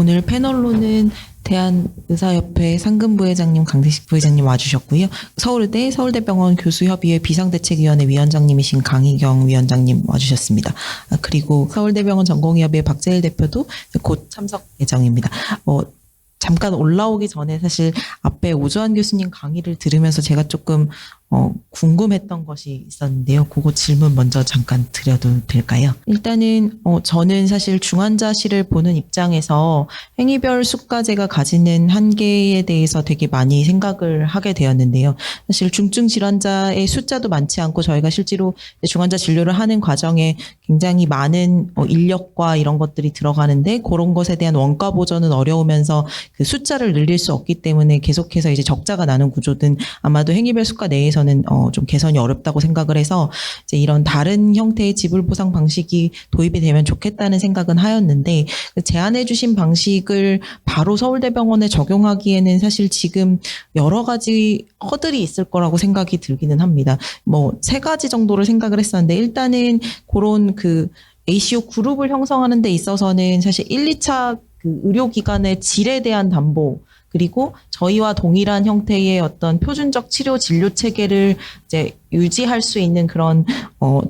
오늘 패널로는 대한의사협회 상근부회장님, 강대식 부회장님 와주셨고요. 서울대, 서울대병원 교수협의회 비상대책위원회 위원장님이신 강희경 위원장님 와주셨습니다. 그리고 서울대병원 전공의협의회 박재일 대표도 곧 참석 예정입니다. 잠깐 올라오기 전에 사실 앞에 오주환 교수님 강의를 들으면서 제가 조금 궁금했던 것이 있었는데요. 그거 질문 먼저 잠깐 드려도 될까요? 일단은 저는 사실 중환자실을 보는 입장에서 행위별 수가제가 가지는 한계에 대해서 되게 많이 생각을 하게 되었는데요. 사실 중증 질환자의 숫자도 많지 않고 저희가 실제로 중환자 진료를 하는 과정에 굉장히 많은 인력과 이런 것들이 들어가는데 그런 것에 대한 원가 보전은 어려우면서 그 숫자를 늘릴 수 없기 때문에 계속해서 이제 적자가 나는 구조든 아마도 행위별 수가 내에서 좀 개선이 어렵다고 생각을 해서 이제 이런 다른 형태의 지불 보상 방식이 도입이 되면 좋겠다는 생각은 하였는데 제안해 주신 방식을 바로 서울대병원에 적용하기에는 사실 지금 여러 가지 허들이 있을 거라고 생각이 들기는 합니다. 세 가지 정도를 생각을 했었는데 일단은 그런 ACO 그룹을 형성하는 데 있어서는 사실 1, 2차 의료기관의 질에 대한 담보 그리고 저희와 동일한 형태의 어떤 표준적 치료 진료 체계를 이제 유지할 수 있는 그런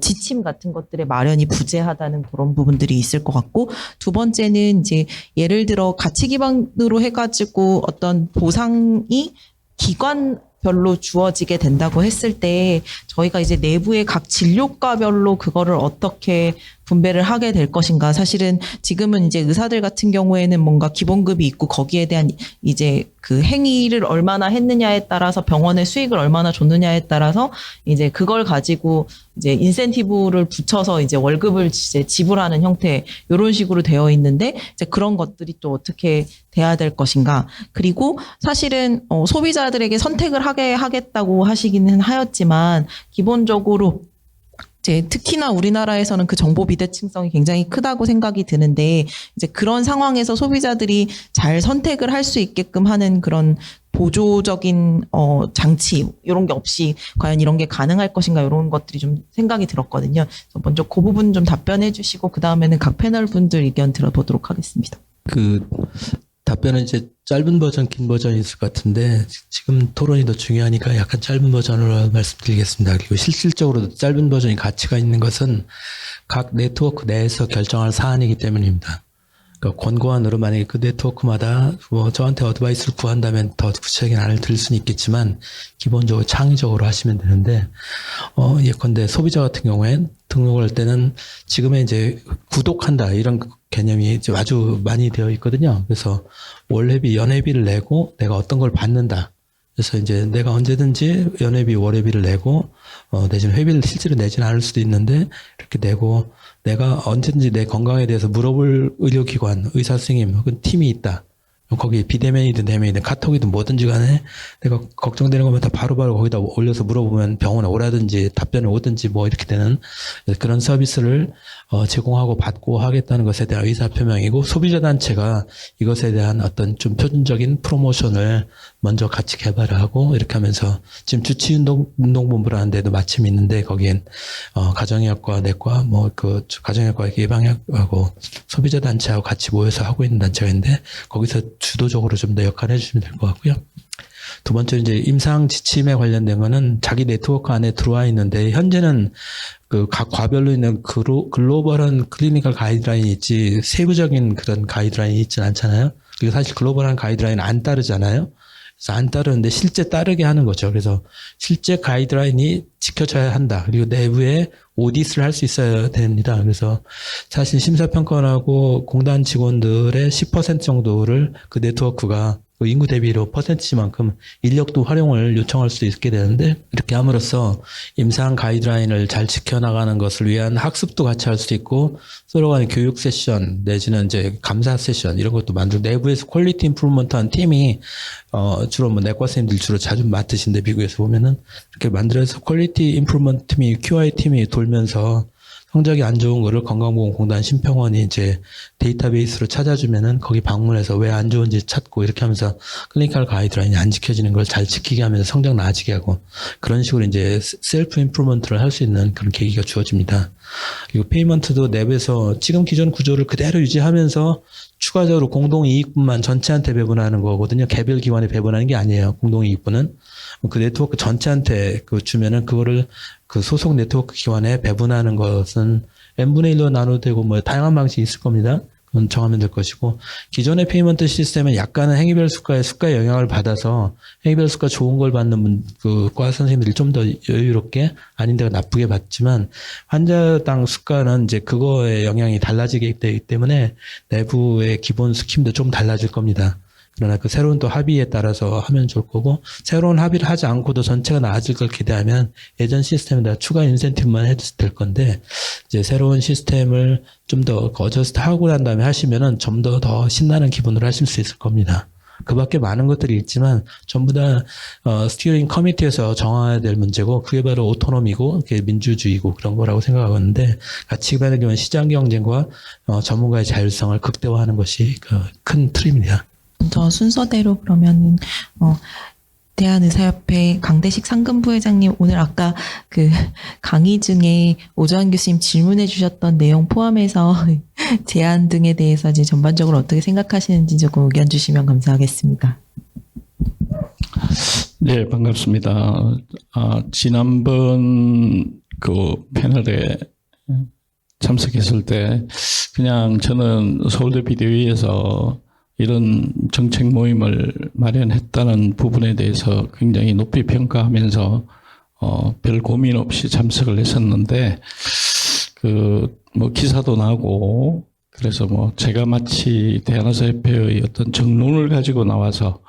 지침 같은 것들의 마련이 부재하다는 그런 부분들이 있을 것 같고, 두 번째는 이제 예를 들어 가치 기반으로 해가지고 어떤 보상이 기관별로 주어지게 된다고 했을 때 저희가 이제 내부의 각 진료과별로 그거를 어떻게 분배를 하게 될 것인가. 사실은 지금은 이제 의사들 같은 경우에는 뭔가 기본급이 있고 거기에 대한 이제 그 행위를 얼마나 했느냐에 따라서 병원의 수익을 얼마나 줬느냐에 따라서 이제 그걸 가지고 이제 인센티브를 붙여서 이제 월급을 이제 지불하는 형태 이런 식으로 되어 있는데 이제 그런 것들이 또 어떻게 돼야 될 것인가. 그리고 사실은 소비자들에게 선택을 하게 하겠다고 하시기는 하였지만 기본적으로 이제 특히나 우리나라에서는 그 정보 비대칭성이 굉장히 크다고 생각이 드는데 이제 그런 상황에서 소비자들이 잘 선택을 할 수 있게끔 하는 그런 보조적인 장치 이런 게 없이 과연 이런 게 가능할 것인가 이런 것들이 좀 생각이 들었거든요. 그래서 먼저 그 부분 좀 답변해 주시고 그 다음에는 각 패널 분들 의견 들어보도록 하겠습니다. 답변은 이제 짧은 버전, 긴 버전이 있을 것 같은데 지금 토론이 더 중요하니까 약간 짧은 버전으로 말씀드리겠습니다. 그리고 실질적으로 짧은 버전이 가치가 있는 것은 각 네트워크 내에서 결정할 사안이기 때문입니다. 그러니까 권고안으로 만약에 그 네트워크마다 저한테 어드바이스를 구한다면 더 구체적인 안을 드릴 수는 있겠지만 기본적으로 창의적으로 하시면 되는데 예컨대 소비자 같은 경우엔 등록을 할 때는 지금의 이제 구독한다 이런 개념이 이제 아주 많이 되어 있거든요. 그래서 월회비, 연회비를 내고 내가 어떤 걸 받는다. 그래서 이제 내가 언제든지 연회비, 월회비를 내고 내지는 회비를 실제로 내지는 않을 수도 있는데 이렇게 내고 내가 언제든지 내 건강에 대해서 물어볼 의료기관, 의사 선생님 혹은 팀이 있다. 거기 비대면이든 대면이든 카톡이든 뭐든지 간에 내가 걱정되는 거면 다 바로바로 거기다 올려서 물어보면 병원에 오라든지 답변을 오든지 뭐 이렇게 되는 그런 서비스를 제공하고 받고 하겠다는 것에 대한 의사표명이고 소비자 단체가 이것에 대한 어떤 좀 표준적인 프로모션을 먼저 같이 개발을 하고 이렇게 하면서 지금 주치운동본부라는 데도 마침 있는데 거기엔 가정의학과, 내과, 가정의학과 예방의학하고 소비자 단체하고 같이 모여서 하고 있는 단체가 있는데 거기서 주도적으로 좀 더 역할을 해주시면 될 것 같고요. 두 번째 이제 임상 지침에 관련된 거는 자기 네트워크 안에 들어와 있는데 현재는 각 과별로 있는 글로벌한 클리니컬 가이드라인이 있지 세부적인 그런 가이드라인이 있진 않잖아요. 그리고 사실 글로벌한 가이드라인은 안 따르잖아요. 그래서 안 따르는데 실제 따르게 하는 거죠. 그래서 실제 가이드라인이 지켜져야 한다. 그리고 내부에 오디트를 할 수 있어야 됩니다. 그래서 사실 심사평가원하고 공단 직원들의 10% 정도를 그 네트워크가 그 인구 대비로 퍼센티지만큼 인력도 활용을 요청할 수 있게 되는데 이렇게 함으로써 임상 가이드라인을 잘 지켜나가는 것을 위한 학습도 같이 할 수 있고 서로 간의 교육 세션 내지는 이제 감사 세션 이런 것도 만들고 내부에서 퀄리티 임프루먼트한 팀이 주로 내과 선생님들 주로 자주 맡으신데 미국에서 보면은 이렇게 만들어서 퀄리티 임프루먼트 팀이 QI 팀이 돌면서 성적이 안 좋은 거를 건강보험공단 심평원이 이제 데이터베이스로 찾아주면은 거기 방문해서 왜 안 좋은지 찾고 이렇게 하면서 클리니컬 가이드라인이 안 지켜지는 걸 잘 지키게 하면서 성적 나아지게 하고 그런 식으로 이제 셀프 임프루먼트를 할 수 있는 그런 계기가 주어집니다. 그리고 페이먼트도 랩에서 지금 기존 구조를 그대로 유지하면서 추가적으로 공동이익분만 전체한테 배분하는 거거든요. 개별 기관에 배분하는 게 아니에요. 공동이익분은 그 네트워크 전체한테 그 주면은 그거를 그 소속 네트워크 기관에 배분하는 것은 n분의 1로 나눠도 되고 뭐 다양한 방식이 있을 겁니다. 그건 정하면 될 것이고, 기존의 페이먼트 시스템은 약간은 행위별 수가의 영향을 받아서 행위별 수가 좋은 걸 받는 그 과 선생님들이 좀 더 여유롭게, 아닌 데가 나쁘게 받지만, 환자당 수가는 이제 그거의 영향이 달라지게 되기 때문에 내부의 기본 스킴도 좀 달라질 겁니다. 그러나 그 새로운 또 합의에 따라서 하면 좋을 거고, 새로운 합의를 하지 않고도 전체가 나아질 걸 기대하면 예전 시스템에다 추가 인센티브만 해도 될 건데, 이제 새로운 시스템을 좀 더 어저스트 하고 난 다음에 하시면은 좀 더 신나는 기분으로 하실 수 있을 겁니다. 그 밖에 많은 것들이 있지만 전부 다 스티어링 커미티에서 정해야 될 문제고, 그게 바로 오토노미고 그게 민주주의고 그런 거라고 생각하는데, 같이 가는 경우는 시장 경쟁과 전문가의 자율성을 극대화하는 것이 그 큰 틀입니다. 저 순서대로 그러면은 대한의사협회 강대식 상근부회장님, 오늘 아까 그 강의 중에 오정환 교수님 질문해 주셨던 내용 포함해서 제안 등에 대해서 이제 전반적으로 어떻게 생각하시는지 조금 의견 주시면 감사하겠습니다. 네, 반갑습니다. 지난번 그 패널에 참석했을 때 그냥 저는 서울대 비대위에서 이런 정책 모임을 마련했다는 부분에 대해서 굉장히 높이 평가하면서 별 고민 없이 참석을 했었는데, 뭐 기사도 나고 그래서 뭐 제가 마치 대한의사협회의 어떤 정론을 가지고 나와서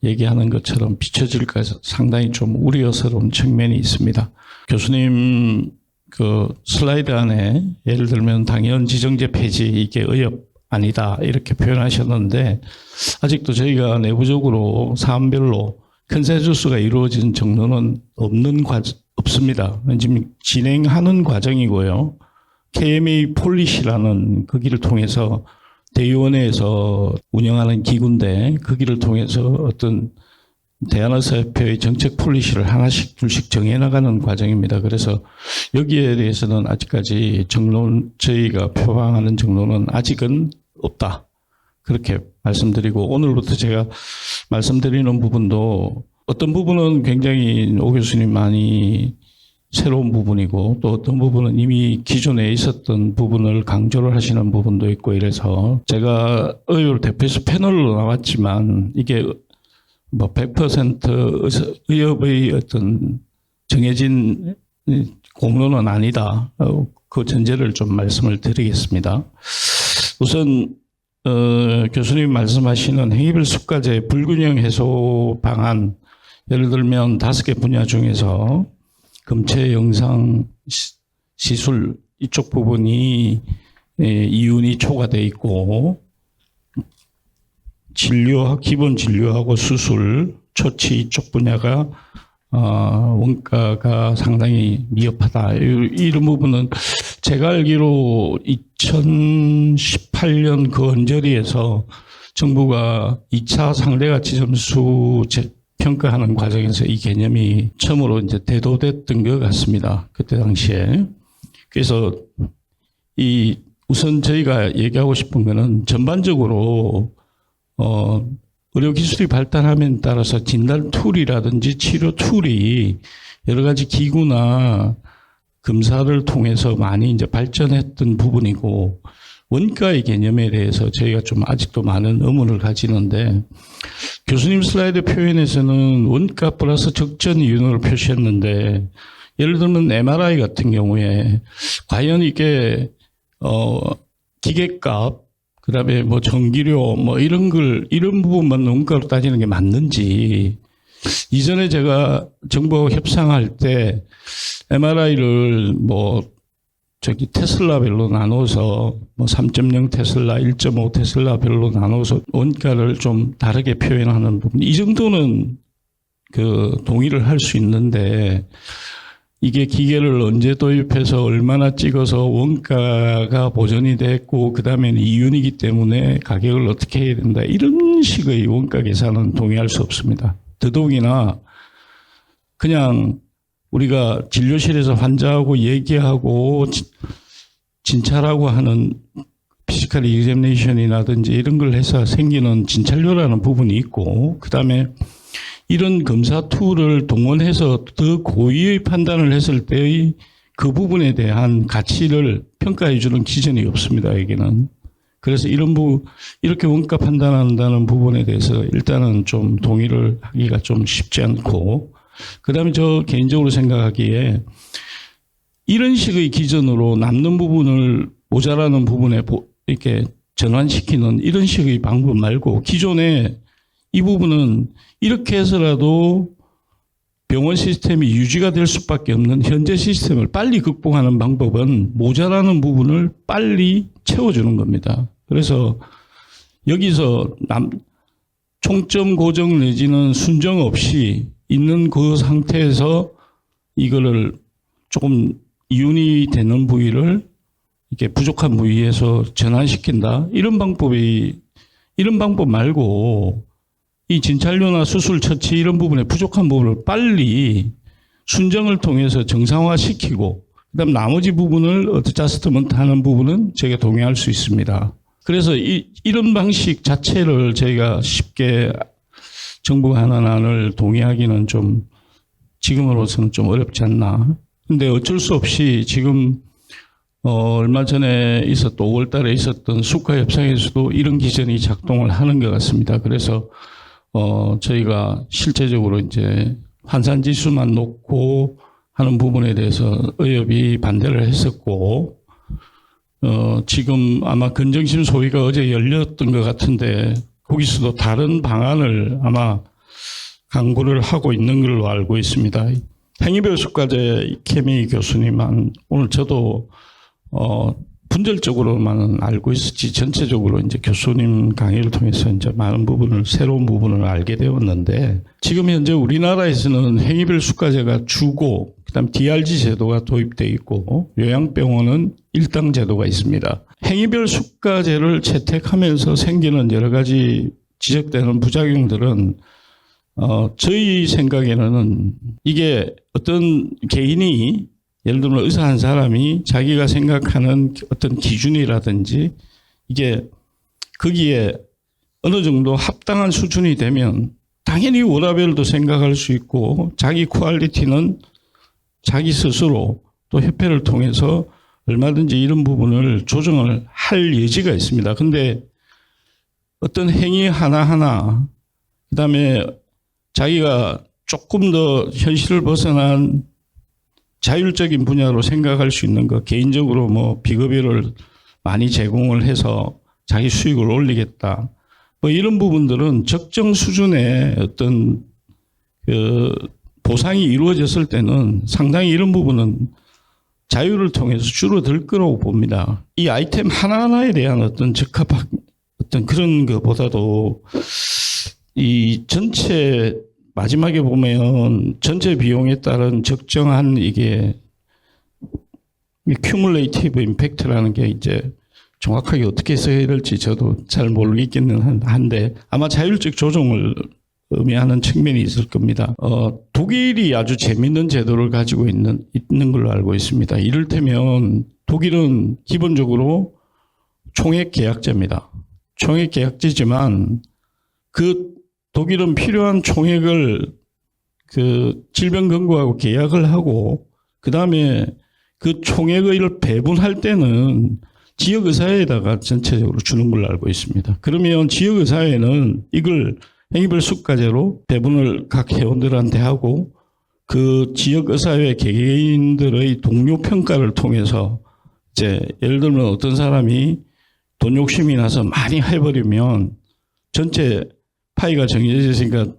얘기하는 것처럼 비춰질까 상당히 좀 우려스러운 측면이 있습니다. 교수님 그 슬라이드 안에 예를 들면 당연 지정제 폐지 이게 의협 아니다 이렇게 표현하셨는데, 아직도 저희가 내부적으로 사안별로 컨센서스가 이루어진 정도는 없습니다. 지금 진행하는 과정이고요. KMA 폴리시라는 그 길을 통해서 대의원회에서 운영하는 기구인데, 그 길을 통해서 어떤 대한의사협회의 정책 폴리시를 하나씩 둘씩 정해나가는 과정입니다. 그래서 여기에 대해서는 아직까지 저희가 표방하는 정도는 아직은 없다, 그렇게 말씀드리고, 오늘부터 제가 말씀드리는 부분도 어떤 부분은 굉장히 오 교수님 많이 새로운 부분이고, 또 어떤 부분은 이미 기존에 있었던 부분을 강조를 하시는 부분도 있고, 이래서 제가 의협을 대표해서 패널로 나왔지만 이게 뭐 100% 의협의 어떤 정해진 공론은 아니다, 그 전제를 좀 말씀을 드리겠습니다. 우선 교수님 말씀하시는 행위별 수가제 불균형 해소 방안, 예를 들면 5개 분야 중에서 검체 영상 시술 이쪽 부분이 이윤이 초과되어 있고, 기본 진료하고 수술, 처치 이쪽 분야가 원가가 상당히 미흡하다. 이런 부분은 제가 알기로 2018년 그 언저리에서 정부가 2차 상대가치 점수 평가하는 과정에서 이 개념이 처음으로 이제 대도됐던 것 같습니다. 그때 당시에. 그래서 우선 저희가 얘기하고 싶은 거는 전반적으로 의료기술이 발달함에 따라서 진단 툴이라든지 치료 툴이 여러 가지 기구나 검사를 통해서 많이 이제 발전했던 부분이고, 원가의 개념에 대해서 저희가 좀 아직도 많은 의문을 가지는데, 교수님 슬라이드 표현에서는 원가 플러스 적정 이윤을 표시했는데, 예를 들면 MRI 같은 경우에 과연 이게 기계값, 그다음에 뭐 전기료 뭐 이런 부분만 원가로 따지는 게 맞는지, 이전에 제가 정부하고 협상할 때 MRI를 테슬라별로 나눠서 3.0 테슬라, 1.5 테슬라별로 나눠서 원가를 좀 다르게 표현하는 부분, 이 정도는 동의를 할 수 있는데, 이게 기계를 언제 도입해서 얼마나 찍어서 원가가 보전이 됐고, 그 다음에는 이윤이기 때문에 가격을 어떻게 해야 된다, 이런 식의 원가 계산은 동의할 수 없습니다. 더더욱이나 그냥 우리가 진료실에서 환자하고 얘기하고 진찰하고 하는 피지컬 이그제미네이션이라든지 이런 걸 해서 생기는 진찰료라는 부분이 있고, 그다음에 이런 검사 툴을 동원해서 더 고의의 판단을 했을 때의 그 부분에 대한 가치를 평가해 주는 기준이 없습니다, 여기는. 그래서 이렇게 원가 판단한다는 부분에 대해서 일단은 좀 동의를 하기가 좀 쉽지 않고, 그 다음에 저 개인적으로 생각하기에 이런 식의 기준으로 남는 부분을 모자라는 부분에 이렇게 전환시키는 이런 식의 방법 말고, 기존에 이 부분은 이렇게 해서라도 병원 시스템이 유지가 될 수밖에 없는 현재 시스템을 빨리 극복하는 방법은 모자라는 부분을 빨리 채워주는 겁니다. 그래서 여기서 총점 고정 내지는 순정 없이 있는 그 상태에서 이거를 조금 이윤이 되는 부위를 이렇게 부족한 부위에서 전환시킨다. 이런 방법 말고 이 진찰료나 수술 처치 이런 부분에 부족한 부분을 빨리 순정을 통해서 정상화시키고, 그다음 나머지 부분을 어드저스트먼트 하는 부분은 제가 동의할 수 있습니다. 그래서 이런 방식 자체를 저희가 쉽게 정부가 하는 안을 동의하기는 좀 지금으로서는 좀 어렵지 않나. 근데 어쩔 수 없이 지금 얼마 전에 5월 달에 있었던 수가 협상에서도 이런 기준이 작동을 하는 것 같습니다. 그래서 저희가 실제적으로 이제 환산 지수만 놓고 하는 부분에 대해서 의협이 반대를 했었고, 지금 아마 건정심 소위가 어제 열렸던 것 같은데 거기서도 다른 방안을 아마 강구를 하고 있는 걸로 알고 있습니다. 행위별 수과제 케미 교수님은 오늘 저도 분절적으로만 알고 있었지 전체적으로 이제 교수님 강의를 통해서 이제 많은 부분을 새로운 부분을 알게 되었는데, 지금 현재 우리나라에서는 행위별 수가제가 주고 그다음 DRG 제도가 도입되어 있고 요양병원은 일당 제도가 있습니다. 행위별 수가제를 채택하면서 생기는 여러 가지 지적되는 부작용들은 저희 생각에는 이게 어떤 개인이 예를 들면 의사 한 사람이 자기가 생각하는 어떤 기준이라든지 이게 거기에 어느 정도 합당한 수준이 되면 당연히 워라밸도 생각할 수 있고 자기 퀄리티는 자기 스스로 또 협회를 통해서 얼마든지 이런 부분을 조정을 할 여지가 있습니다. 근데 어떤 행위 하나하나 그다음에 자기가 조금 더 현실을 벗어난 자율적인 분야로 생각할 수 있는 것, 개인적으로 뭐 비급여를 많이 제공을 해서 자기 수익을 올리겠다. 뭐 이런 부분들은 적정 수준의 어떤 그 보상이 이루어졌을 때는 상당히 이런 부분은 자유를 통해서 줄어들 거라고 봅니다. 이 아이템 하나하나에 대한 어떤 적합한 어떤 그런 것보다도 이 전체 마지막에 보면 전체 비용에 따른 적정한 이게 큐뮬레이티브 임팩트라는 게 이제 정확하게 어떻게 써야 될지 저도 잘 모르겠기는 한데 아마 자율적 조정을 의미하는 측면이 있을 겁니다. 독일이 아주 재미있는 제도를 가지고 있는 걸로 알고 있습니다. 이를테면 독일은 기본적으로 총액 계약제입니다. 총액 계약제지만 그 독일은 필요한 총액을 그 질병건고하고 계약을 하고 그 다음에 그 총액을 배분할 때는 지역의사회에다가 전체적으로 주는 걸로 알고 있습니다. 그러면 지역의사회는 이걸 행위별 수가제로 배분을 각 회원들한테 하고 그 지역의사회 개개인들의 동료 평가를 통해서 이제 예를 들면 어떤 사람이 돈 욕심이 나서 많이 해버리면 전체 파이가 정해져 있으니까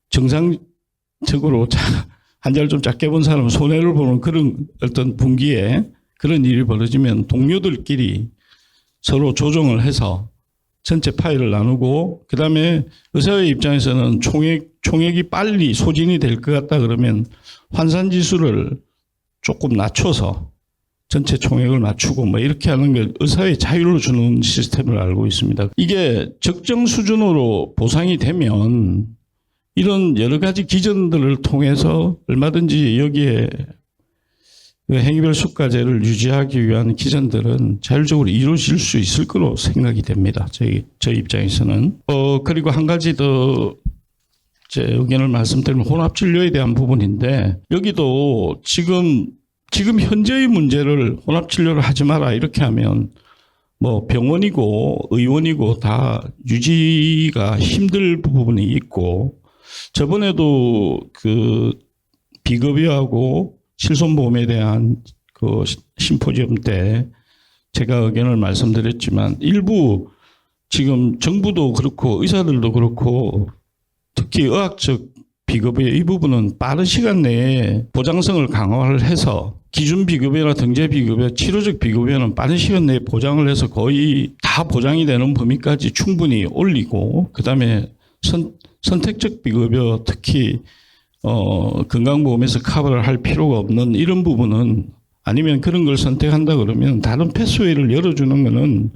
정상적으로 한자를 좀 작게 본 사람은 손해를 보는 그런 어떤 분기에 그런 일이 벌어지면 동료들끼리 서로 조정을 해서 전체 파이를 나누고 그다음에 의사회 입장에서는 총액이 빨리 소진이 될 것 같다 그러면 환산지수를 조금 낮춰서 전체 총액을 맞추고 뭐 이렇게 하는 게 의사의 자유를 주는 시스템을 알고 있습니다. 이게 적정 수준으로 보상이 되면 이런 여러 가지 기준들을 통해서 얼마든지 여기에 그 행위별 수가제를 유지하기 위한 기전들은 자율적으로 이루어질 수 있을 거로 생각이 됩니다. 저희 입장에서는. 그리고 한 가지 더 제 의견을 말씀드리면 혼합진료에 대한 부분인데, 여기도 지금 현재의 문제를 혼합진료를 하지 마라 이렇게 하면 뭐 병원이고 의원이고 다 유지가 힘들 부분이 있고, 저번에도 그 비급여하고 실손보험에 대한 그 심포지엄 때 제가 의견을 말씀드렸지만, 일부 지금 정부도 그렇고 의사들도 그렇고 특히 의학적 비급여 이 부분은 빠른 시간 내에 보장성을 강화를 해서 기준 비급여나 등재 비급여, 치료적 비급여는 빠른 시간 내에 보장을 해서 거의 다 보장이 되는 범위까지 충분히 올리고, 그다음에 선택적 비급여, 특히 건강보험에서 커버를 할 필요가 없는 이런 부분은, 아니면 그런 걸 선택한다 그러면 다른 패스웨이를 열어주는 것은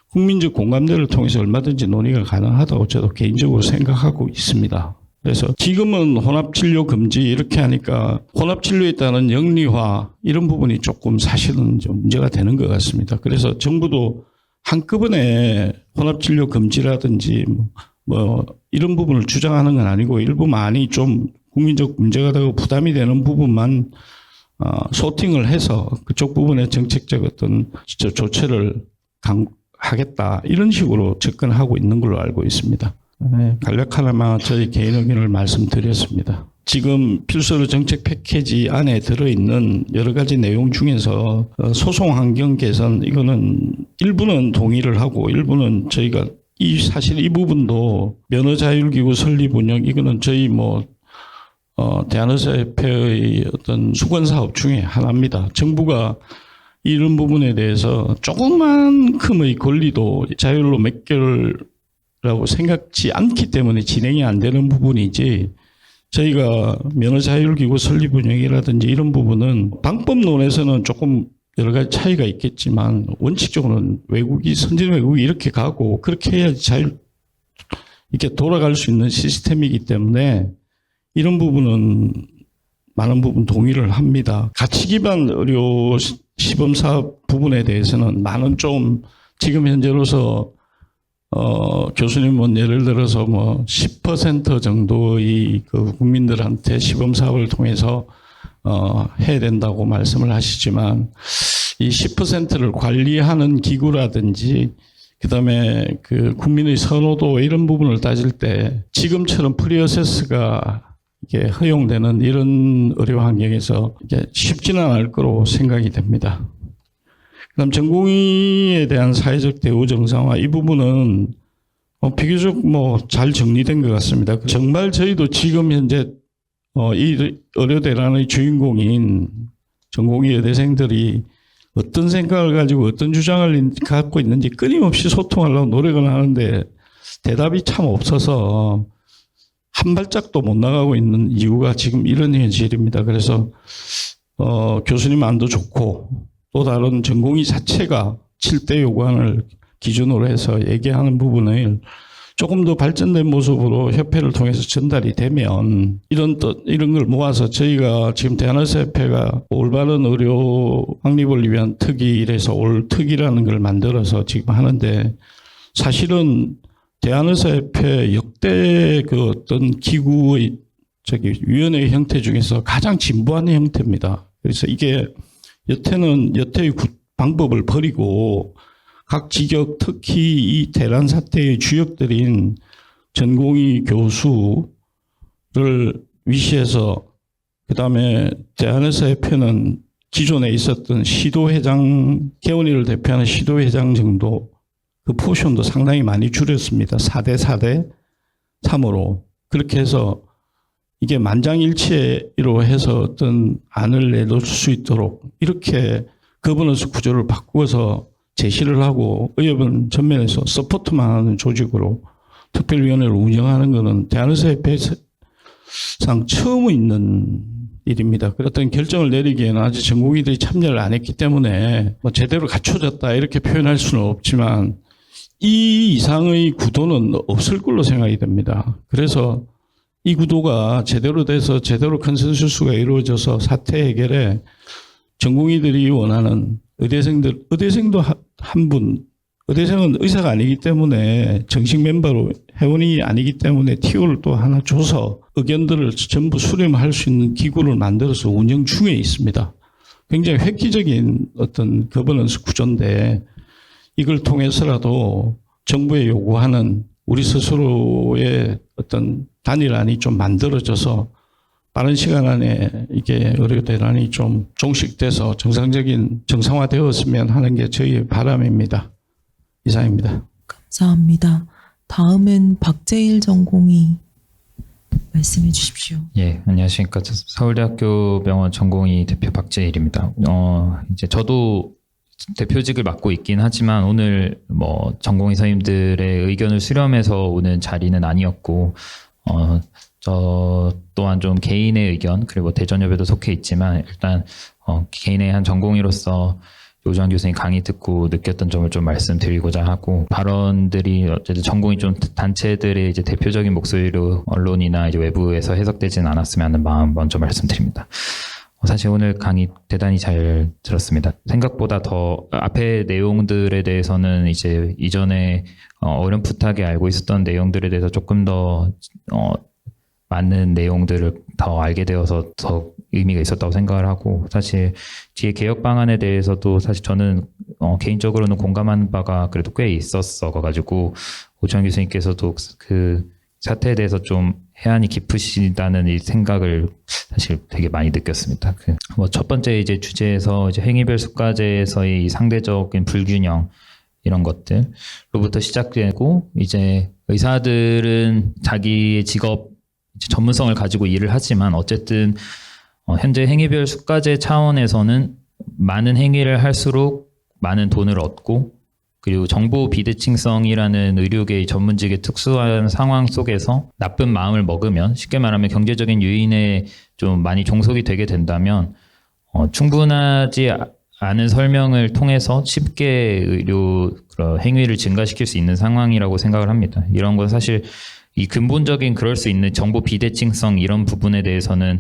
국민적 공감대를 통해서 얼마든지 논의가 가능하다고 저도 개인적으로 생각하고 있습니다. 그래서 지금은 혼합진료 금지 이렇게 하니까 혼합진료에 따른 영리화 이런 부분이 조금 사실은 좀 문제가 되는 것 같습니다. 그래서 정부도 한꺼번에 혼합진료 금지라든지 뭐 이런 부분을 주장하는 건 아니고, 일부 많이 좀 국민적 문제가 되고 부담이 되는 부분만 소팅을 해서 그쪽 부분에 정책적 어떤 조치를 하겠다 이런 식으로 접근하고 있는 걸로 알고 있습니다. 네, 간략하나마 저희 개인 의견을 말씀드렸습니다. 지금 필수로 정책 패키지 안에 들어있는 여러 가지 내용 중에서 소송 환경 개선, 이거는 일부는 동의를 하고 일부는 저희가 사실 이 부분도 면허자율기구 설립 운영, 이거는 저희 대한의사협회의 어떤 수건사업 중에 하나입니다. 정부가 이런 부분에 대해서 조금만큼의 권리도 자율로 맡겨라고 생각지 않기 때문에 진행이 안 되는 부분이지, 저희가 면허자율기구 설립 운영이라든지 이런 부분은 방법론에서는 조금 여러 가지 차이가 있겠지만 원칙적으로는 선진 외국이 이렇게 가고 그렇게 해야지 이렇게 돌아갈 수 있는 시스템이기 때문에 이런 부분은 많은 부분 동의를 합니다. 가치 기반 의료 시범 사업 부분에 대해서는 많은 좀 지금 현재로서 교수님은 예를 들어서 10% 정도의 그 국민들한테 시범 사업을 통해서 해야 된다고 말씀을 하시지만, 이 10%를 관리하는 기구라든지 그다음에 그 국민의 선호도 이런 부분을 따질 때 지금처럼 프리어세스가 이게 허용되는 이런 의료 환경에서 이게 쉽지는 않을 거로 생각이 됩니다. 그다음 전공의에 대한 사회적 대우 정상화, 이 부분은 비교적 잘 정리된 것 같습니다. 정말 저희도 지금 현재 이 의료대란의 주인공인 전공의 의대생들이 어떤 생각을 가지고 어떤 주장을 갖고 있는지 끊임없이 소통하려고 노력을 하는데 대답이 참 없어서 한 발짝도 못 나가고 있는 이유가 지금 이런 현실입니다. 그래서 교수님 안도 좋고 또 다른 전공의 자체가 7대 요구안을 기준으로 해서 얘기하는 부분을 조금 더 발전된 모습으로 협회를 통해서 전달이 되면 이런 걸 모아서 저희가 지금 대한의사협회가 올바른 의료 확립을 위한 특위 이래서 올특위라는 걸 만들어서 지금 하는데, 사실은 대한의사협회 역대 그 어떤 기구의 위원회 형태 중에서 가장 진보한 형태입니다. 그래서 이게 여태의 방법을 버리고 각 직역, 특히 이 대란 사태의 주역들인 전공의 교수를 위시해서, 그다음에 대한의사협회는 기존에 있었던 시도회장, 개원위를 대표하는 시도회장 정도 그 포션도 상당히 많이 줄였습니다. 4대 3으로. 그렇게 해서 이게 만장일치로 해서 어떤 안을 내놓을 수 있도록 이렇게 거버넌스 구조를 바꾸어서 제시를 하고 의협은 전면에서 서포트만 하는 조직으로 특별위원회를 운영하는 것은 대한의사협회상 처음 있는 일입니다. 어떤 결정을 내리기에는 아직 전공의들이 참여를 안 했기 때문에 제대로 갖춰졌다 이렇게 표현할 수는 없지만 이 이상의 구도는 없을 걸로 생각이 됩니다. 그래서 이 구도가 제대로 돼서 제대로 컨센서스가 이루어져서 사태 해결에 전공의들이 원하는 의대생도 한 분, 의대생은 의사가 아니기 때문에 정식 멤버로 회원이 아니기 때문에 TO를 또 하나 줘서 의견들을 전부 수렴할 수 있는 기구를 만들어서 운영 중에 있습니다. 굉장히 획기적인 어떤 거버넌스 구조인데 이걸 통해서라도 정부에 요구하는 우리 스스로의 어떤 단일안이 좀 만들어져서 빠른 시간 안에 이게 의료 대란이 좀 종식돼서 정상화되었으면 하는 게 저희의 바람입니다. 이상입니다. 감사합니다. 다음은 박재일 전공의 말씀해 주십시오. 예, 안녕하십니까. 서울대학교 병원 전공의 대표 박재일입니다. 이제 저도 대표직을 맡고 있긴 하지만 오늘 뭐 전공의 선임들의 의견을 수렴해서 오는 자리는 아니었고, 저 또한 좀 개인의 의견, 그리고 대전협에도 속해 있지만 일단 개인의 한 전공의로서 요주환 교수님 강의 듣고 느꼈던 점을 좀 말씀드리고자 하고, 발언들이 어쨌든 전공의 좀 단체들의 이제 대표적인 목소리로 언론이나 이제 외부에서 해석되지는 않았으면 하는 마음 먼저 말씀드립니다. 사실 오늘 강의 대단히 잘 들었습니다. 생각보다 더 앞에 내용들에 대해서는 이제 이전에 어렴풋하게 알고 있었던 내용들에 대해서 조금 더 많은 내용들을 더 알게 되어서 더 의미가 있었다고 생각을 하고, 사실 뒤에 개혁 방안에 대해서도 사실 저는 개인적으로는 공감하는 바가 그래도 꽤 있었어가지고 오주환 교수님께서도 그 사태에 대해서 좀 해안이 깊으시다는 이 생각을 사실 되게 많이 느꼈습니다. 뭐 첫 번째 이제 주제에서 이제 행위별 수가제에서의 이 상대적인 불균형 이런 것들로부터 시작되고, 이제 의사들은 자기의 직업 전문성을 가지고 일을 하지만 어쨌든 현재 행위별 수가제 차원에서는 많은 행위를 할수록 많은 돈을 얻고, 그리고 정보 비대칭성이라는 의료계의 전문직의 특수한 상황 속에서 나쁜 마음을 먹으면, 쉽게 말하면 경제적인 유인에 좀 많이 종속이 되게 된다면 충분하지 않은 설명을 통해서 쉽게 의료 행위를 증가시킬 수 있는 상황이라고 생각을 합니다. 이런 건 사실 이 근본적인 그럴 수 있는 정보 비대칭성 이런 부분에 대해서는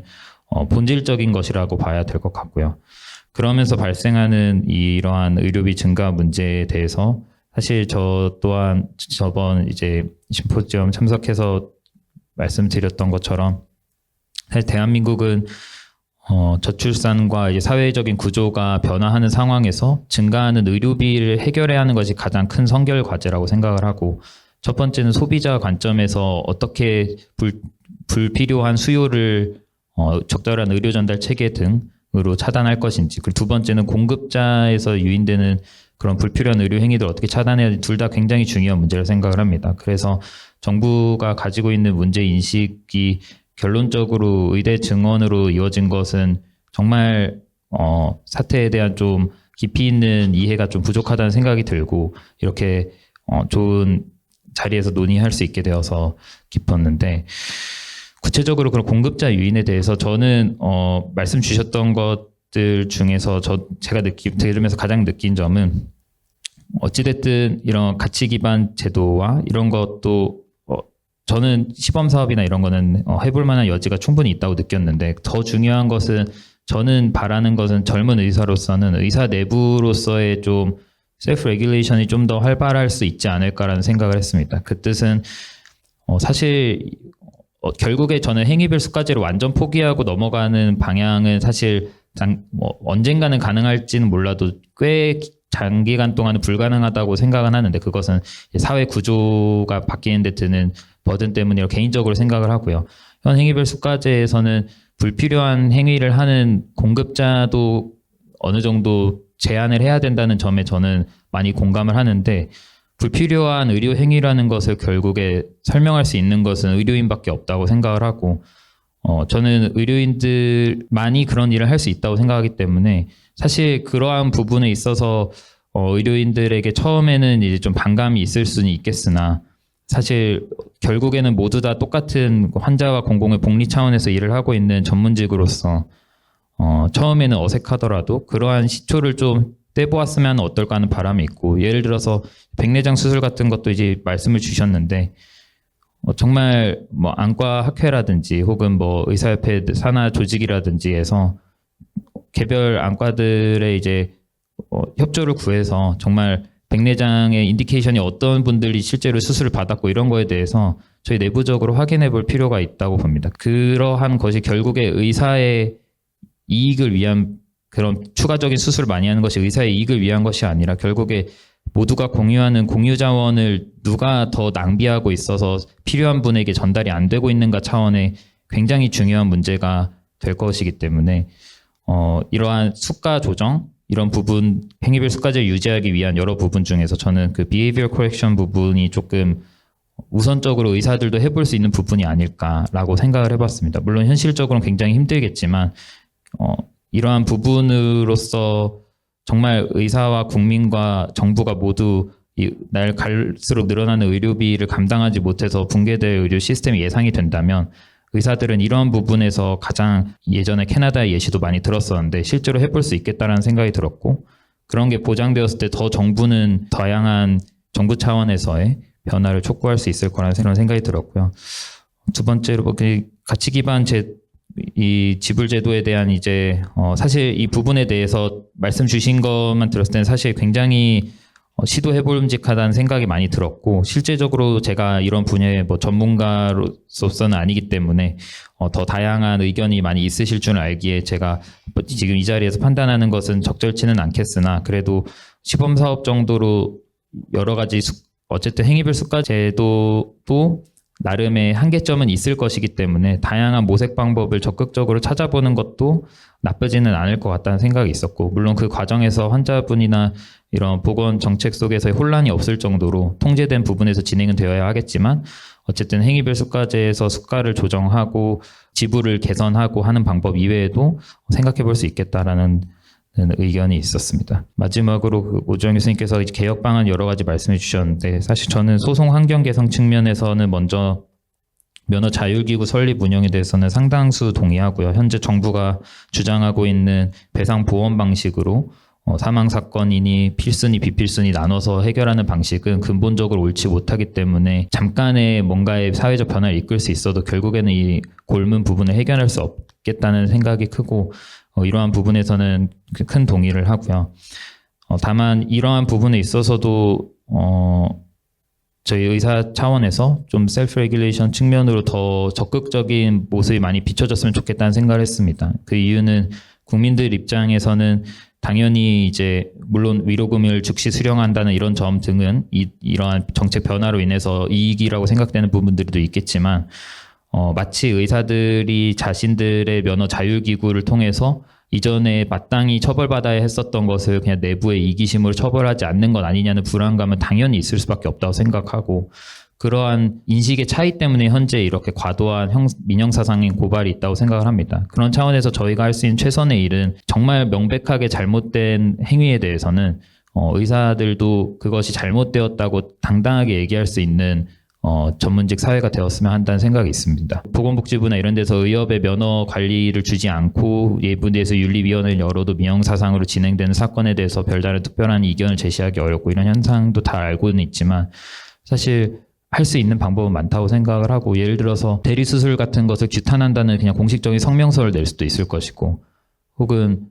본질적인 것이라고 봐야 될 것 같고요. 그러면서 발생하는 이러한 의료비 증가 문제에 대해서 사실 저 또한 저번 이제 심포지엄 참석해서 말씀드렸던 것처럼 사실 대한민국은 저출산과 이제 사회적인 구조가 변화하는 상황에서 증가하는 의료비를 해결해야 하는 것이 가장 큰 선결 과제라고 생각을 하고, 첫 번째는 소비자 관점에서 어떻게 불필요한 수요를 적절한 의료 전달 체계 등으로 차단할 것인지, 그리고 두 번째는 공급자에서 유인되는 그런 불필요한 의료 행위들 어떻게 차단해야 하는지, 둘 다 굉장히 중요한 문제를 생각을 합니다. 그래서 정부가 가지고 있는 문제 인식이 결론적으로 의대 증원으로 이어진 것은 정말 사태에 대한 좀 깊이 있는 이해가 좀 부족하다는 생각이 들고, 이렇게 좋은 자리에서 논의할 수 있게 되어서 기뻤는데, 구체적으로 그런 공급자 유인에 대해서 저는 말씀 주셨던 것들 중에서 제가 들으면서 가장 느낀 점은, 어찌됐든 이런 가치 기반 제도와 이런 것도 저는 시범 사업이나 이런 거는 해볼 만한 여지가 충분히 있다고 느꼈는데, 더 중요한 것은 저는 바라는 것은 젊은 의사로서는 의사 내부로서의 좀 셀프 레귤레이션이 좀 더 활발할 수 있지 않을까라는 생각을 했습니다. 그 뜻은 사실 결국에 저는 행위별 수가제를 완전 포기하고 넘어가는 방향은 사실 언젠가는 가능할지는 몰라도 꽤 장기간 동안은 불가능하다고 생각은 하는데, 그것은 사회 구조가 바뀌는 데 드는 버든 때문이라고 개인적으로 생각을 하고요. 현 행위별 수가제에서는 불필요한 행위를 하는 공급자도 어느 정도 제한을 해야 된다는 점에 저는 많이 공감을 하는데, 불필요한 의료 행위라는 것을 결국에 설명할 수 있는 것은 의료인밖에 없다고 생각을 하고, 저는 의료인들만이 그런 일을 할 수 있다고 생각하기 때문에, 사실 그러한 부분에 있어서 의료인들에게 처음에는 이제 좀 반감이 있을 수는 있겠으나, 사실 결국에는 모두 다 똑같은 환자와 공공의 복리 차원에서 일을 하고 있는 전문직으로서 처음에는 어색하더라도 그러한 시초를 좀 떼보았으면 어떨까 하는 바람이 있고, 예를 들어서 백내장 수술 같은 것도 이제 말씀을 주셨는데, 정말 뭐 안과 학회라든지 혹은 뭐 의사협회 산하 조직이라든지 해서 개별 안과들의 이제 협조를 구해서 정말 백내장의 인디케이션이 어떤 분들이 실제로 수술을 받았고 이런 거에 대해서 저희 내부적으로 확인해 볼 필요가 있다고 봅니다. 그러한 것이 결국에 의사의 이익을 위한 그런 추가적인 수술을 많이 하는 것이 의사의 이익을 위한 것이 아니라 결국에 모두가 공유하는 공유 자원을 누가 더 낭비하고 있어서 필요한 분에게 전달이 안 되고 있는가 차원의 굉장히 중요한 문제가 될 것이기 때문에 이러한 수가 조정 이런 부분 행위별 수가제를 유지하기 위한 여러 부분 중에서 저는 그 behavior correction 부분이 조금 우선적으로 의사들도 해볼 수 있는 부분이 아닐까라고 생각을 해봤습니다. 물론 현실적으로는 굉장히 힘들겠지만 이러한 부분으로서 정말 의사와 국민과 정부가 모두 날 갈수록 늘어나는 의료비를 감당하지 못해서 붕괴될 의료 시스템이 예상이 된다면 의사들은 이러한 부분에서 가장 예전에 캐나다의 예시도 많이 들었었는데 실제로 해볼 수 있겠다라는 생각이 들었고 그런 게 보장되었을 때 더 정부는 다양한 정부 차원에서의 변화를 촉구할 수 있을 거라는 생각이 들었고요. 두 번째로 가치 기반 이 지불 제도에 대한 이제 사실 이 부분에 대해서 말씀 주신 것만 들었을 때는 사실 굉장히 시도해볼만하다는 생각이 많이 들었고 실제적으로 제가 이런 분야의 전문가로서는 아니기 때문에 더 다양한 의견이 많이 있으실 줄은 알기에 제가 지금 이 자리에서 판단하는 것은 적절치는 않겠으나 그래도 시범 사업 정도로 여러 가지 어쨌든 행위별 수가 제도도 나름의 한계점은 있을 것이기 때문에 다양한 모색 방법을 적극적으로 찾아보는 것도 나쁘지는 않을 것 같다는 생각이 있었고 물론 그 과정에서 환자분이나 이런 보건 정책 속에서의 혼란이 없을 정도로 통제된 부분에서 진행은 되어야 하겠지만 어쨌든 행위별 수가제에서 수가를 조정하고 지불을 개선하고 하는 방법 이외에도 생각해 볼 수 있겠다라는 의견이 있었습니다. 마지막으로 오주영 교수님께서 개혁 방안 여러 가지 말씀해 주셨는데 사실 저는 소송 환경 개선 측면에서는 먼저 면허 자율기구 설립 운영에 대해서는 상당수 동의하고요. 현재 정부가 주장하고 있는 배상 보험 방식으로 사망 사건이니 필순이 비필순이 나눠서 해결하는 방식은 근본적으로 옳지 못하기 때문에 잠깐의 뭔가의 사회적 변화를 이끌 수 있어도 결국에는 이 골문 부분을 해결할 수 없겠다는 생각이 크고 이러한 부분에서는 큰 동의를 하고요. 다만 이러한 부분에 있어서도 저희 의사 차원에서 좀 셀프 레귤레이션 측면으로 더 적극적인 모습이 많이 비춰졌으면 좋겠다는 생각을 했습니다. 그 이유는 국민들 입장에서는 당연히 이제 물론 위로금을 즉시 수령한다는 이런 점 등은 이러한 정책 변화로 인해서 이익이라고 생각되는 부분들도 있겠지만 마치 의사들이 자신들의 면허 자율기구를 통해서 이전에 마땅히 처벌받아야 했었던 것을 그냥 내부의 이기심으로 처벌하지 않는 것 아니냐는 불안감은 당연히 있을 수밖에 없다고 생각하고 그러한 인식의 차이 때문에 현재 이렇게 과도한 민형사상인 고발이 있다고 생각을 합니다. 그런 차원에서 저희가 할 수 있는 최선의 일은 정말 명백하게 잘못된 행위에 대해서는 의사들도 그것이 잘못되었다고 당당하게 얘기할 수 있는 전문직 사회가 되었으면 한다는 생각이 있습니다. 보건복지부나 이런 데서 의협의 면허 관리를 주지 않고 예부대에서 윤리위원회를 열어도 민형사상으로 진행되는 사건에 대해서 별다른 특별한 이견을 제시하기 어렵고 이런 현상도 다 알고는 있지만 사실 할 수 있는 방법은 많다고 생각을 하고 예를 들어서 대리수술 같은 것을 규탄한다는 그냥 공식적인 성명서를 낼 수도 있을 것이고 혹은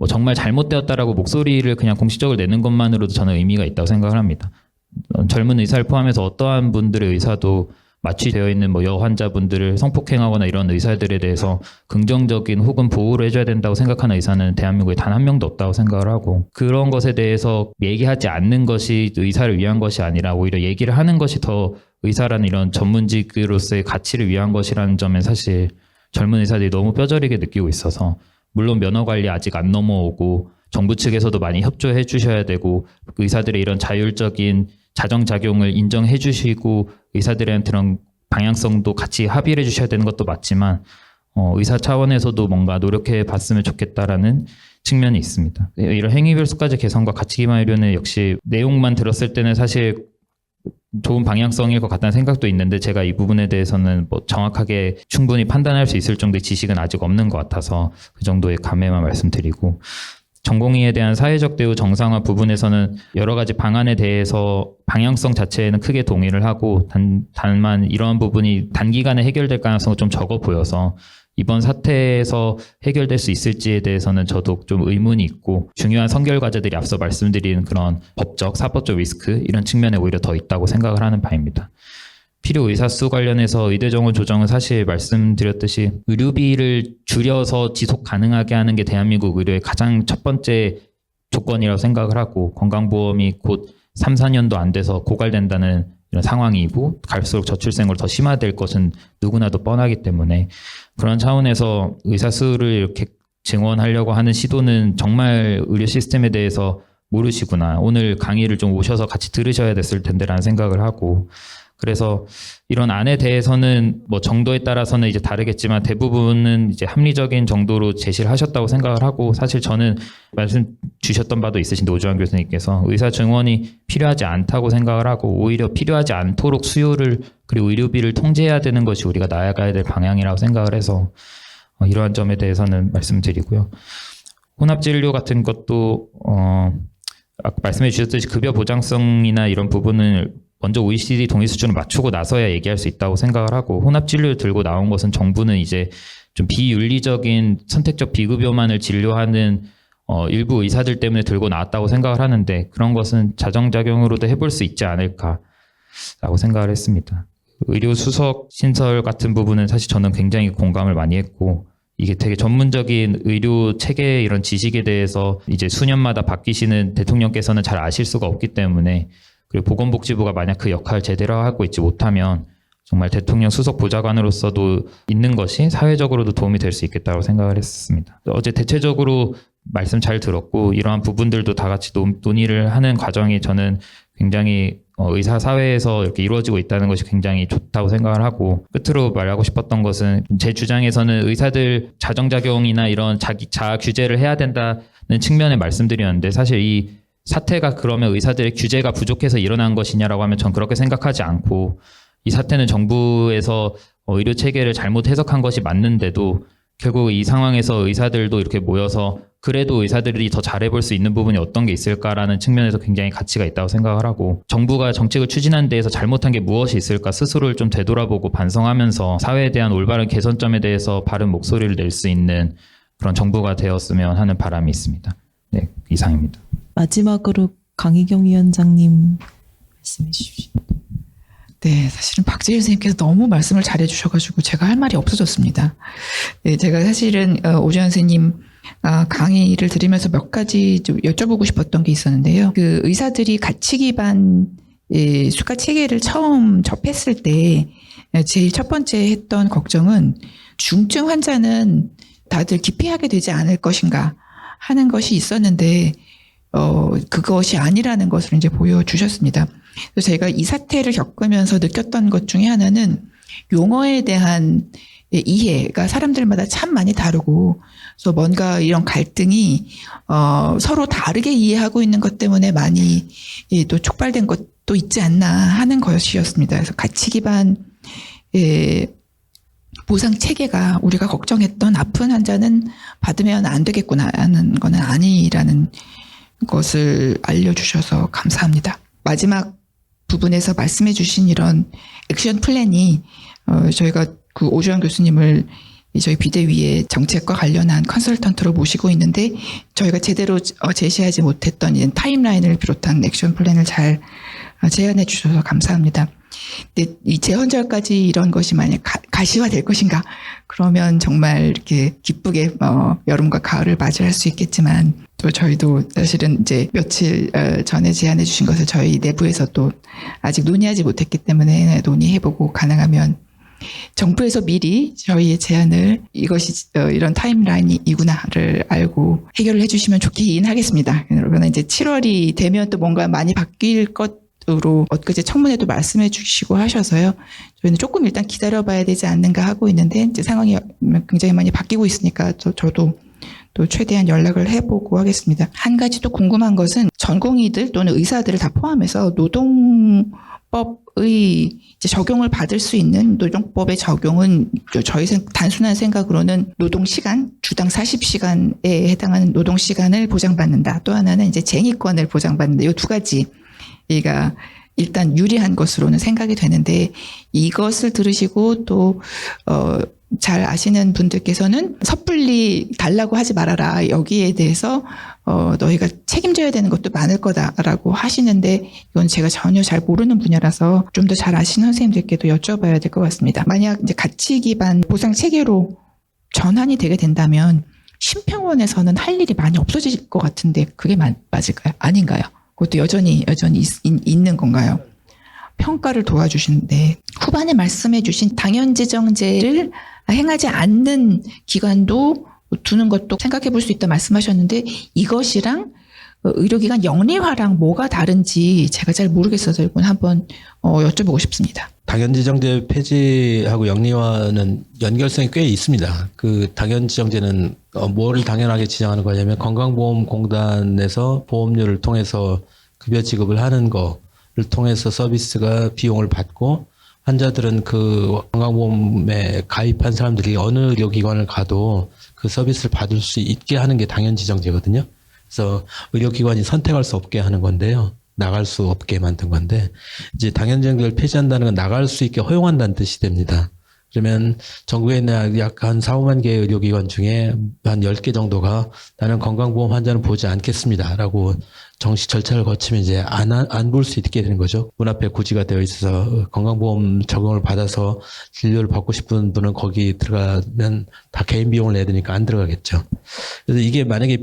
정말 잘못되었다라고 목소리를 그냥 공식적으로 내는 것만으로도 저는 의미가 있다고 생각을 합니다. 젊은 의사를 포함해서 어떠한 분들의 의사도 마취되어 있는 여환자분들을 성폭행하거나 이런 의사들에 대해서 긍정적인 혹은 보호를 해줘야 된다고 생각하는 의사는 대한민국에 단 한 명도 없다고 생각을 하고 그런 것에 대해서 얘기하지 않는 것이 의사를 위한 것이 아니라 오히려 얘기를 하는 것이 더 의사라는 이런 전문직으로서의 가치를 위한 것이라는 점에 사실 젊은 의사들이 너무 뼈저리게 느끼고 있어서 물론 면허 관리 아직 안 넘어오고 정부 측에서도 많이 협조해 주셔야 되고 의사들의 이런 자율적인 자정작용을 인정해 주시고 의사들의 그런 방향성도 같이 합의를 해 주셔야 되는 것도 맞지만 의사 차원에서도 뭔가 노력해 봤으면 좋겠다라는 측면이 있습니다. 이런 행위별 수가제 개선과 가치 기반 의료는 역시 내용만 들었을 때는 사실 좋은 방향성일 것 같다는 생각도 있는데 제가 이 부분에 대해서는 정확하게 충분히 판단할 수 있을 정도의 지식은 아직 없는 것 같아서 그 정도의 감회만 말씀드리고 전공의에 대한 사회적 대우 정상화 부분에서는 여러 가지 방안에 대해서 방향성 자체에는 크게 동의를 하고 다만 이러한 부분이 단기간에 해결될 가능성은 좀 적어 보여서 이번 사태에서 해결될 수 있을지에 대해서는 저도 좀 의문이 있고 중요한 선결 과제들이 앞서 말씀드린 그런 법적, 사법적 리스크 이런 측면에 오히려 더 있다고 생각을 하는 바입니다. 필요 의사수 관련해서 의대 정원 조정은 사실 말씀드렸듯이 의료비를 줄여서 지속 가능하게 하는 게 대한민국 의료의 가장 첫 번째 조건이라고 생각을 하고 건강보험이 곧 3, 4년도 안 돼서 고갈된다는 이런 상황이고 갈수록 저출생으로 더 심화될 것은 누구나도 뻔하기 때문에 그런 차원에서 의사수를 이렇게 증원하려고 하는 시도는 정말 의료 시스템에 대해서 모르시구나. 오늘 강의를 좀 오셔서 같이 들으셔야 됐을 텐데라는 생각을 하고 그래서 이런 안에 대해서는 뭐 정도에 따라서는 이제 다르겠지만 대부분은 이제 합리적인 정도로 제시를 하셨다고 생각을 하고 사실 저는 말씀 주셨던 바도 있으신데 오주환 교수님께서 의사 증원이 필요하지 않다고 생각을 하고 오히려 필요하지 않도록 수요를 그리고 의료비를 통제해야 되는 것이 우리가 나아가야 될 방향이라고 생각을 해서 이러한 점에 대해서는 말씀드리고요. 혼합진료 같은 것도 아까 말씀해 주셨듯이 급여 보장성이나 이런 부분을 먼저 OECD 동의 수준을 맞추고 나서야 얘기할 수 있다고 생각을 하고 혼합진료를 들고 나온 것은 정부는 이제 좀 비윤리적인 선택적 비급여만을 진료하는 일부 의사들 때문에 들고 나왔다고 생각을 하는데 그런 것은 자정작용으로도 해볼 수 있지 않을까라고 생각을 했습니다. 의료 수석 신설 같은 부분은 사실 저는 굉장히 공감을 많이 했고 이게 되게 전문적인 의료 체계의 이런 지식에 대해서 이제 수년마다 바뀌시는 대통령께서는 잘 아실 수가 없기 때문에 그리고 보건복지부가 만약 그 역할을 제대로 하고 있지 못하면 정말 대통령 수석 보좌관으로서도 있는 것이 사회적으로도 도움이 될 수 있겠다고 생각을 했습니다. 어제 대체적으로 말씀 잘 들었고 이러한 부분들도 다 같이 논의를 하는 과정이 저는 굉장히 의사 사회에서 이렇게 이루어지고 있다는 것이 굉장히 좋다고 생각을 하고 끝으로 말하고 싶었던 것은 제 주장에서는 의사들 자정작용이나 이런 자아 규제를 해야 된다는 측면에 말씀드렸는데 사실 이 사태가 그러면 의사들의 규제가 부족해서 일어난 것이냐라고 하면 전 그렇게 생각하지 않고 이 사태는 정부에서 의료 체계를 잘못 해석한 것이 맞는데도 결국 이 상황에서 의사들도 이렇게 모여서 그래도 의사들이 더 잘해볼 수 있는 부분이 어떤 게 있을까라는 측면에서 굉장히 가치가 있다고 생각을 하고 정부가 정책을 추진하는 데에서 잘못한 게 무엇이 있을까 스스로를 좀 되돌아보고 반성하면서 사회에 대한 올바른 개선점에 대해서 바른 목소리를 낼 수 있는 그런 정부가 되었으면 하는 바람이 있습니다. 네, 이상입니다. 마지막으로 강희경 위원장님 말씀해 주십시오. 네, 사실은 박재일 선생님께서 너무 말씀을 잘해 주셔가지고 제가 할 말이 없어졌습니다. 네, 제가 사실은 오주환 선생님 강의를 들으면서 몇 가지 좀 여쭤보고 싶었던 게 있었는데요. 그 의사들이 가치 기반 수가 체계를 처음 접했을 때 제일 첫 번째 했던 걱정은 중증 환자는 다들 기피하게 되지 않을 것인가 하는 것이 있었는데 그것이 아니라는 것을 이제 보여주셨습니다. 그래서 제가 이 사태를 겪으면서 느꼈던 것 중에 하나는 용어에 대한 이해가 사람들마다 참 많이 다르고, 그래서 뭔가 이런 갈등이 서로 다르게 이해하고 있는 것 때문에 많이 또 촉발된 것도 있지 않나 하는 것이었습니다. 그래서 가치 기반 보상 체계가 우리가 걱정했던 아픈 환자는 받으면 안 되겠구나 하는 거는 아니라는 것을 알려주셔서 감사합니다. 마지막 부분에서 말씀해 주신 이런 액션 플랜이 저희가 그 오주환 교수님을 저희 비대위의 정책과 관련한 컨설턴트로 모시고 있는데 저희가 제대로 제시하지 못했던 이런 타임라인을 비롯한 액션 플랜을 잘 제안해 주셔서 감사합니다. 근데 이 재헌절까지 이런 것이 만약 가시화될 것인가? 그러면 정말 이렇게 기쁘게 여름과 가을을 맞이할 수 있겠지만 또 저희도 사실은 이제 며칠 전에 제안해 주신 것을 저희 내부에서 또 아직 논의하지 못했기 때문에 논의해보고 가능하면 정부에서 미리 저희의 제안을 이것이 이런 타임라인이구나를 알고 해결을 해주시면 좋긴 하겠습니다. 그러나 이제 7월이 되면 또 뭔가 많이 바뀔 것으로 엊그제 청문회도 말씀해 주시고 하셔서요. 저희는 조금 일단 기다려봐야 되지 않는가 하고 있는데 이제 상황이 굉장히 많이 바뀌고 있으니까 저도 또 최대한 연락을 해보고 하겠습니다. 한 가지 또 궁금한 것은 전공의들 또는 의사들을 다 포함해서 노동법의 이제 적용을 받을 수 있는 노동법의 적용은 저희 단순한 생각으로는 노동시간, 주당 40시간에 해당하는 노동시간을 보장받는다. 또 하나는 이제 쟁의권을 보장받는다. 이 두 가지가 일단 유리한 것으로는 생각이 되는데 이것을 들으시고 또 잘 아시는 분들께서는 섣불리 달라고 하지 말아라. 여기에 대해서 너희가 책임져야 되는 것도 많을 거다라고 하시는데 이건 제가 전혀 잘 모르는 분야라서 좀 더 잘 아시는 선생님들께도 여쭤봐야 될 것 같습니다. 만약 이제 가치 기반 보상 체계로 전환이 되게 된다면 심평원에서는 할 일이 많이 없어질 것 같은데 그게 맞을까요? 아닌가요? 그것도 여전히 있는 건가요? 평가를 도와주시는데 후반에 말씀해 주신 당연지정제를 행하지 않는 기관도 두는 것도 생각해 볼 수 있다 말씀하셨는데 이것이랑 의료기관 영리화랑 뭐가 다른지 제가 잘 모르겠어서 이건 한번 여쭤보고 싶습니다. 당연지정제 폐지하고 영리화는 연결성이 꽤 있습니다. 그 당연지정제는 뭐를 당연하게 지정하는 거냐면 건강보험공단에서 보험료를 통해서 급여 지급을 하는 거를 통해서 서비스가 비용을 받고 환자들은 그 건강보험에 가입한 사람들이 어느 의료기관을 가도 그 서비스를 받을 수 있게 하는 게 당연지정제거든요. 그래서 의료기관이 선택할 수 없게 하는 건데요. 나갈 수 없게 만든 건데 이제 당연지정제를 폐지한다는 건 나갈 수 있게 허용한다는 뜻이 됩니다. 그러면 전국에 있는 약 한 4, 5만 개의 의료기관 중에 한 10개 정도가 나는 건강보험 환자는 보지 않겠습니다라고 정식 절차를 거치면 이제 안 볼 수 있게 되는 거죠. 문 앞에 고지가 되어 있어서 건강보험 적용을 받아서 진료를 받고 싶은 분은 거기 들어가면 다 개인 비용을 내야 되니까 안 들어가겠죠. 그래서 이게 만약에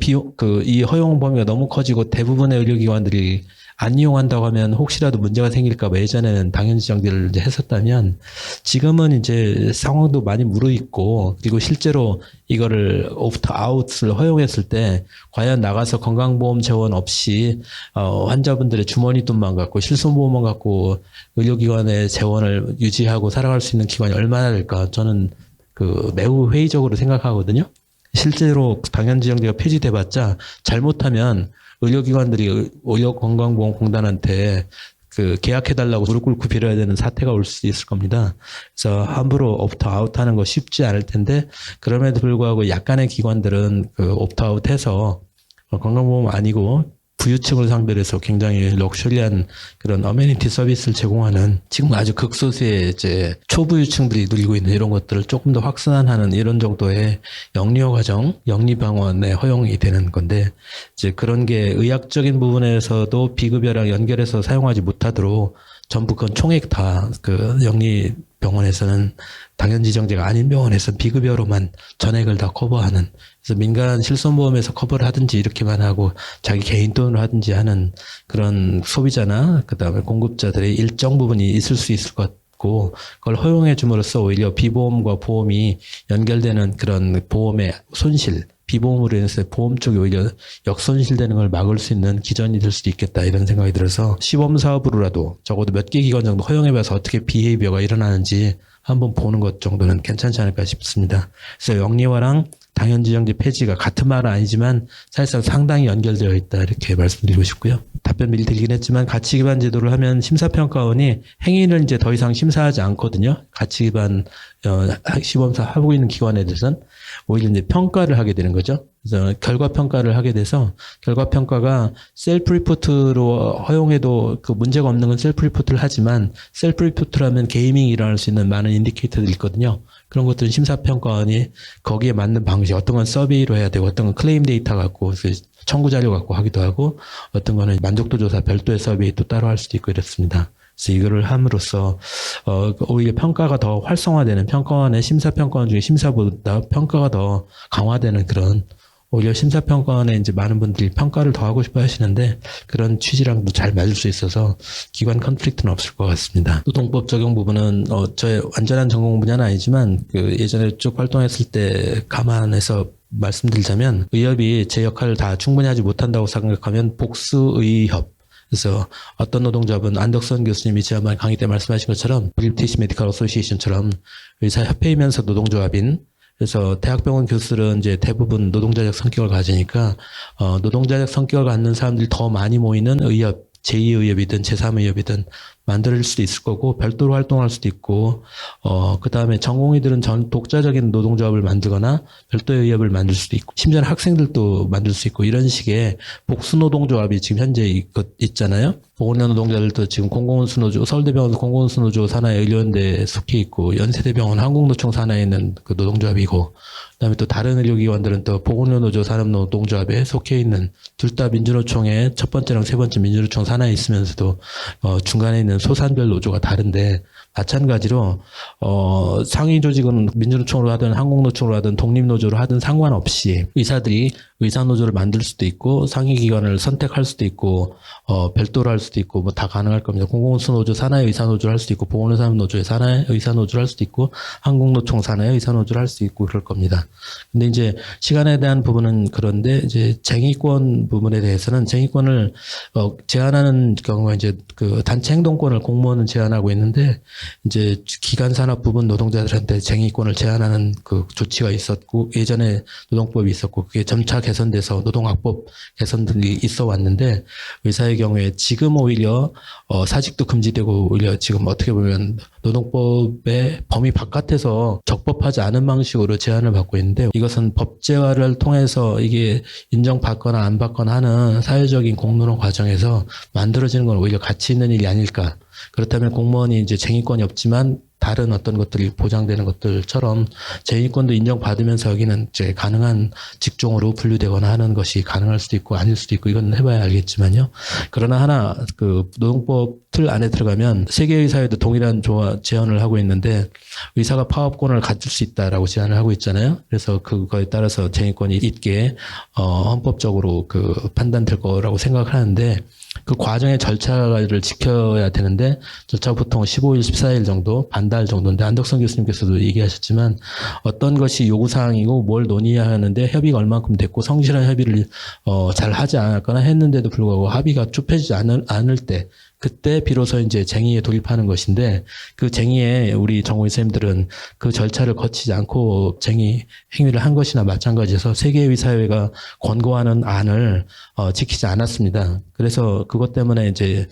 이 허용 범위가 너무 커지고 대부분의 의료기관들이 안 이용한다고 하면 혹시라도 문제가 생길까 봐 예전에는 당연지정제를 이제 했었다면 지금은 이제 상황도 많이 무르익고 그리고 실제로 이거를 옵트아웃을 허용했을 때 과연 나가서 건강보험 재원 없이 환자분들의 주머니 돈만 갖고 실손보험만 갖고 의료기관의 재원을 유지하고 살아갈 수 있는 기관이 얼마나 될까 저는 매우 회의적으로 생각하거든요. 실제로 당연지정제가 폐지돼봤자 잘못하면 의료기관들이 의료건강보험공단한테 계약해달라고 무릎 꿇고 빌어야 되는 사태가 올 수 있을 겁니다. 그래서 함부로 옵트아웃 하는 거 쉽지 않을 텐데, 그럼에도 불구하고 약간의 기관들은 옵트아웃 해서 건강보험 아니고 부유층을 상대로 해서 굉장히 럭셔리한 그런 어메니티 서비스를 제공하는 지금 아주 극소수의 이제 초부유층들이 누리고 있는 이런 것들을 조금 더 확산하는 이런 정도의 영리화 과정, 영리방원에 허용이 되는 건데 이제 그런 게 의학적인 부분에서도 비급여랑 연결해서 사용하지 못하도록 전부 그건 총액 다 영리병원에서는 당연지정제가 아닌 병원에서 비급여로만 전액을 다 커버하는 그래서 민간 실손보험에서 커버를 하든지 이렇게만 하고 자기 개인 돈으로 하든지 하는 그런 소비자나 그다음에 공급자들의 일정 부분이 있을 수 있을 것 같고 그걸 허용해 줌으로써 오히려 비보험과 보험이 연결되는 그런 보험의 손실 비보험으로 인해서 보험 쪽이 오히려 역손실되는 걸 막을 수 있는 기전이 될 수도 있겠다 이런 생각이 들어서 시범사업으로라도 적어도 몇 개 기관 정도 허용해봐서 어떻게 비헤이비어가 일어나는지 한번 보는 것 정도는 괜찮지 않을까 싶습니다. 그래서 영리화랑 당연지정제 폐지가 같은 말은 아니지만 사실상 상당히 연결되어 있다 이렇게 말씀드리고 싶고요. 답변 미리 드리긴 했지만 가치기반 제도를 하면 심사평가원이 행위를 이제 더 이상 심사하지 않거든요. 가치기반 시범사 하고 있는 기관에 대해서는 오히려 이제 평가를 하게 되는 거죠. 그래서 결과평가를 하게 돼서 결과평가가 셀프 리포트로 허용해도 그 문제가 없는 건 셀프 리포트를 하지만 셀프 리포트라면 게이밍이 일어날 수 있는 많은 인디케이터들이 있거든요. 그런 것들은 심사평가원이 거기에 맞는 방식, 어떤 건 서베이로 해야 되고 어떤 건 클레임 데이터 갖고 청구 자료 갖고 하기도 하고 어떤 거는 만족도 조사 별도의 서베이 또 따로 할 수도 있고 이렇습니다. 그래서 이거를 함으로써 오히려 평가가 더 활성화되는 평가원의 심사평가원 중에 심사보다 평가가 더 강화되는 그런 오히려 심사평가원에 이제 많은 분들이 평가를 더 하고 싶어 하시는데 그런 취지랑도 잘 맞을 수 있어서 기관 컨플릭트는 없을 것 같습니다. 노동법 적용 부분은 저의 완전한 전공 분야는 아니지만 예전에 쭉 활동했을 때 감안해서 말씀드리자면 의협이 제 역할을 다 충분히 하지 못한다고 생각하면 복수의협 그래서 어떤 노동조합은 안덕선 교수님이 지난번 강의 때 말씀하신 것처럼 브리티시 메디컬 어소시에이션처럼 의사협회이면서 노동조합인 그래서 대학병원 교수들은 이제 대부분 노동자적 성격을 가지니까 노동자적 성격을 갖는 사람들이 더 많이 모이는 의협 제2의협이든 제3의협이든 만들 수도 있을 거고 별도로 활동할 수도 있고 그다음에 전공의들은 독자적인 노동조합을 만들거나 별도의 의협을 만들 수도 있고 심지어는 학생들도 만들 수 있고 이런 식의 복수노동조합이 지금 현재 있잖아요. 보건노동자들도 지금 공공운수노조, 서울대병원 공공운수노조 산하의 의료연대에 속해 있고 연세대병원 한국노총 산하에 있는 그 노동조합이고 그다음에 또 다른 의료기관들은 또 보건의료노조 산업노동조합에 속해 있는 둘 다 민주노총의 첫 번째랑 세 번째 민주노총 산하에 있으면서도 중간에 있는 소산별 노조가 다른데 마찬가지로 상위 조직은 민주노총으로 하든 한국노총으로 하든 독립노조로 하든 상관없이 의사들이 의사노조를 만들 수도 있고 상위 기관을 선택할 수도 있고 별도로 할 수도 있고 뭐 다 가능할 겁니다. 공공운수노조 산하의 의사노조를 할 수도 있고 보건의사노조의 산하의 의사노조를 할 수도 있고 한국노총 산하의 의사노조를 할 수도 있고 그럴 겁니다. 근데 이제 시간에 대한 부분은 그런데 이제 쟁의권 부분에 대해서는 쟁의권을 제한하는 경우가 이제 그 단체 행동권을 공무원은 제한하고 있는데 이제 기간 산업 부분 노동자들한테 쟁의권을 제한하는 그 조치가 있었고 예전에 노동법이 있었고 그게 점차 개선돼서 노동학법 개선들이 있어 왔는데 의사의 경우에 지금 오히려 사직도 금지되고 오히려 지금 어떻게 보면 노동법의 범위 바깥에서 적법하지 않은 방식으로 제한을 받고 있는데 이것은 법제화를 통해서 이게 인정받거나 안 받거나 하는 사회적인 공론화 과정에서 만들어지는 건 오히려 가치 있는 일이 아닐까. 그렇다면 공무원이 이제 쟁의권이 없지만 다른 어떤 것들이 보장되는 것들처럼 쟁의권도 인정받으면서 여기는 이제 가능한 직종으로 분류되거나 하는 것이 가능할 수도 있고 아닐 수도 있고 이건 해봐야 알겠지만요. 그러나 하나 그 노동법 틀 안에 들어가면 세계의사회도 동일한 제안을 하고 있는데 의사가 파업권을 가질 수 있다라고 제안을 하고 있잖아요. 그래서 그거에 따라서 쟁의권이 있게 헌법적으로 그 판단될 거라고 생각을 하는데 그 과정의 절차를 지켜야 되는데 절차 보통 15일, 14일 정도, 반달 정도인데 안덕선 교수님께서도 얘기하셨지만 어떤 것이 요구사항이고 뭘 논의해야 하는데 협의가 얼만큼 됐고 성실한 협의를 잘 하지 않았거나 했는데도 불구하고 합의가 좁혀지지 않을 때 그때 비로소 이제 쟁의에 돌입하는 것인데 그 쟁의에 우리 전공의 선생님들은 그 절차를 거치지 않고 쟁의 행위를 한 것이나 마찬가지여서 세계의사회가 권고하는 안을 지키지 않았습니다. 그래서 그것 때문에 이제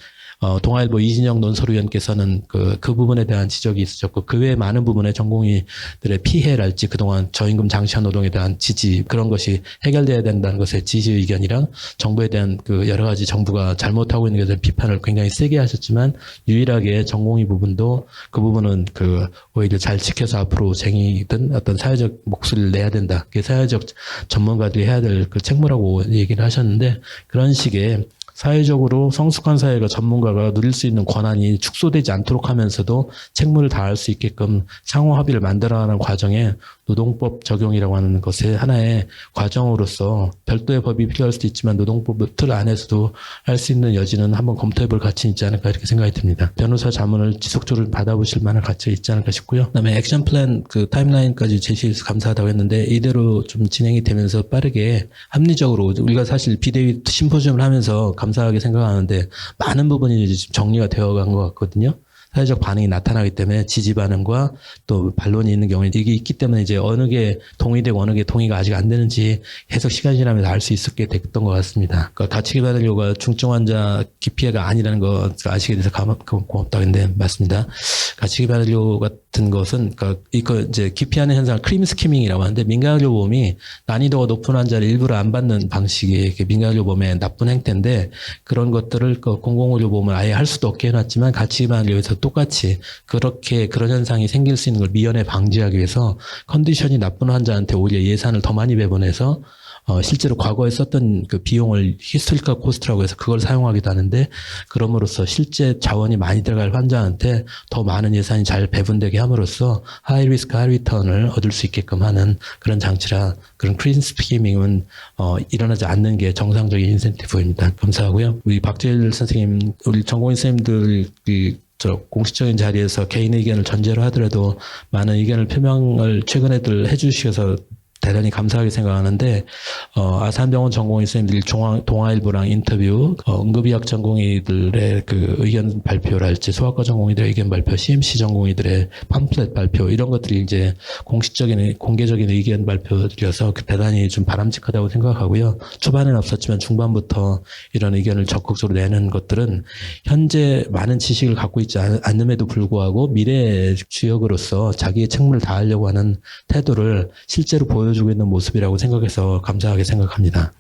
동아일보 이진영 논설위원께서는 그 부분에 대한 지적이 있으셨고 그 외에 많은 부분에 전공의들의 피해랄지 그동안 저임금 장시한 노동에 대한 지지 그런 것이 해결돼야 된다는 것의 지지 의견이랑 정부에 대한 그 여러 가지 정부가 잘못하고 있는 것에 대한 비판을 굉장히 세게 하셨지만 유일하게 전공의 부분도 그 부분은 그 오히려 잘 지켜서 앞으로 쟁의든 어떤 사회적 목소리를 내야 된다. 그게 사회적 전문가들이 해야 될 그 책무라고 얘기를 하셨는데 그런 식의 사회적으로 성숙한 사회가 전문가가 누릴 수 있는 권한이 축소되지 않도록 하면서도 책무를 다할 수 있게끔 상호 합의를 만들어가는 과정에 노동법 적용이라고 하는 것의 하나의 과정으로서 별도의 법이 필요할 수도 있지만 노동법 틀 안에서도 할 수 있는 여지는 한번 검토해볼 가치는 있지 않을까 이렇게 생각이 듭니다. 변호사 자문을 지속적으로 받아보실 만한 가치가 있지 않을까 싶고요. 그다음에 액션 플랜 그 타임라인까지 제시해서 감사하다고 했는데 이대로 좀 진행이 되면서 빠르게 합리적으로 우리가 사실 비대위 심포지엄을 하면서 감사하게 생각하는데 많은 부분이 이제 지금 정리가 되어간 것 같거든요. 사회적 반응이 나타나기 때문에 지지 반응과 또 반론이 있는 경우에 이게 있기 때문에 이제 어느 게 동의되고 어느 게 동의가 아직 안 되는지 계속 시간이 지나면서 알 수 있었게 됐던 것 같습니다. 그러니까 다치기 받으려고가 중증 환자 기피해가 아니라는 거 아시게 돼서 고맙다 근데 맞습니다. 다치기 받으려 같은 것은 그러니까 이거 이제 기피하는 현상을 크림 스키밍이라고 하는데 민간의료보험이 난이도가 높은 환자를 일부러 안 받는 방식이 민간의료보험의 나쁜 행태인데 그런 것들을 공공의료보험을 아예 할 수도 없게 해놨지만 가치기 받으려서 똑같이 그렇게 그런 현상이 생길 수 있는 걸 미연에 방지하기 위해서 컨디션이 나쁜 환자한테 오히려 예산을 더 많이 배분해서 실제로 과거에 썼던 그 비용을 히스토리컬 코스트라고 해서 그걸 사용하기도 하는데 그럼으로써 실제 자원이 많이 들어갈 환자한테 더 많은 예산이 잘 배분되게 함으로써 하이 리스크 하이 리턴을 얻을 수 있게끔 하는 그런 장치라 그런 크림 스키밍은 일어나지 않는 게 정상적인 인센티브입니다. 감사하고요. 우리 박재일 선생님, 우리 전공의 선생님들 저 공식적인 자리에서 개인 의견을 전제로 하더라도 많은 의견을 표명을 최근에들 해주셔서 대단히 감사하게 생각하는데 아산병원 전공의 선생님들이 동아일보랑 인터뷰, 응급의학 전공의들의 그 의견 발표랄지 소아과 전공의들의 의견 발표, CMC 전공의들의 팜플렛 발표 이런 것들이 이제 공개적인 의견 발표들이어서 대단히 좀 바람직하다고 생각하고요. 초반에는 없었지만 중반부터 이런 의견을 적극적으로 내는 것들은 현재 많은 지식을 갖고 있지 않음에도 불구하고 미래의 주역으로서 자기의 책무를 다하려고 하는 태도를 실제로 보여주고 있는 모습이라고 생각해서 감사하게 생각합니다.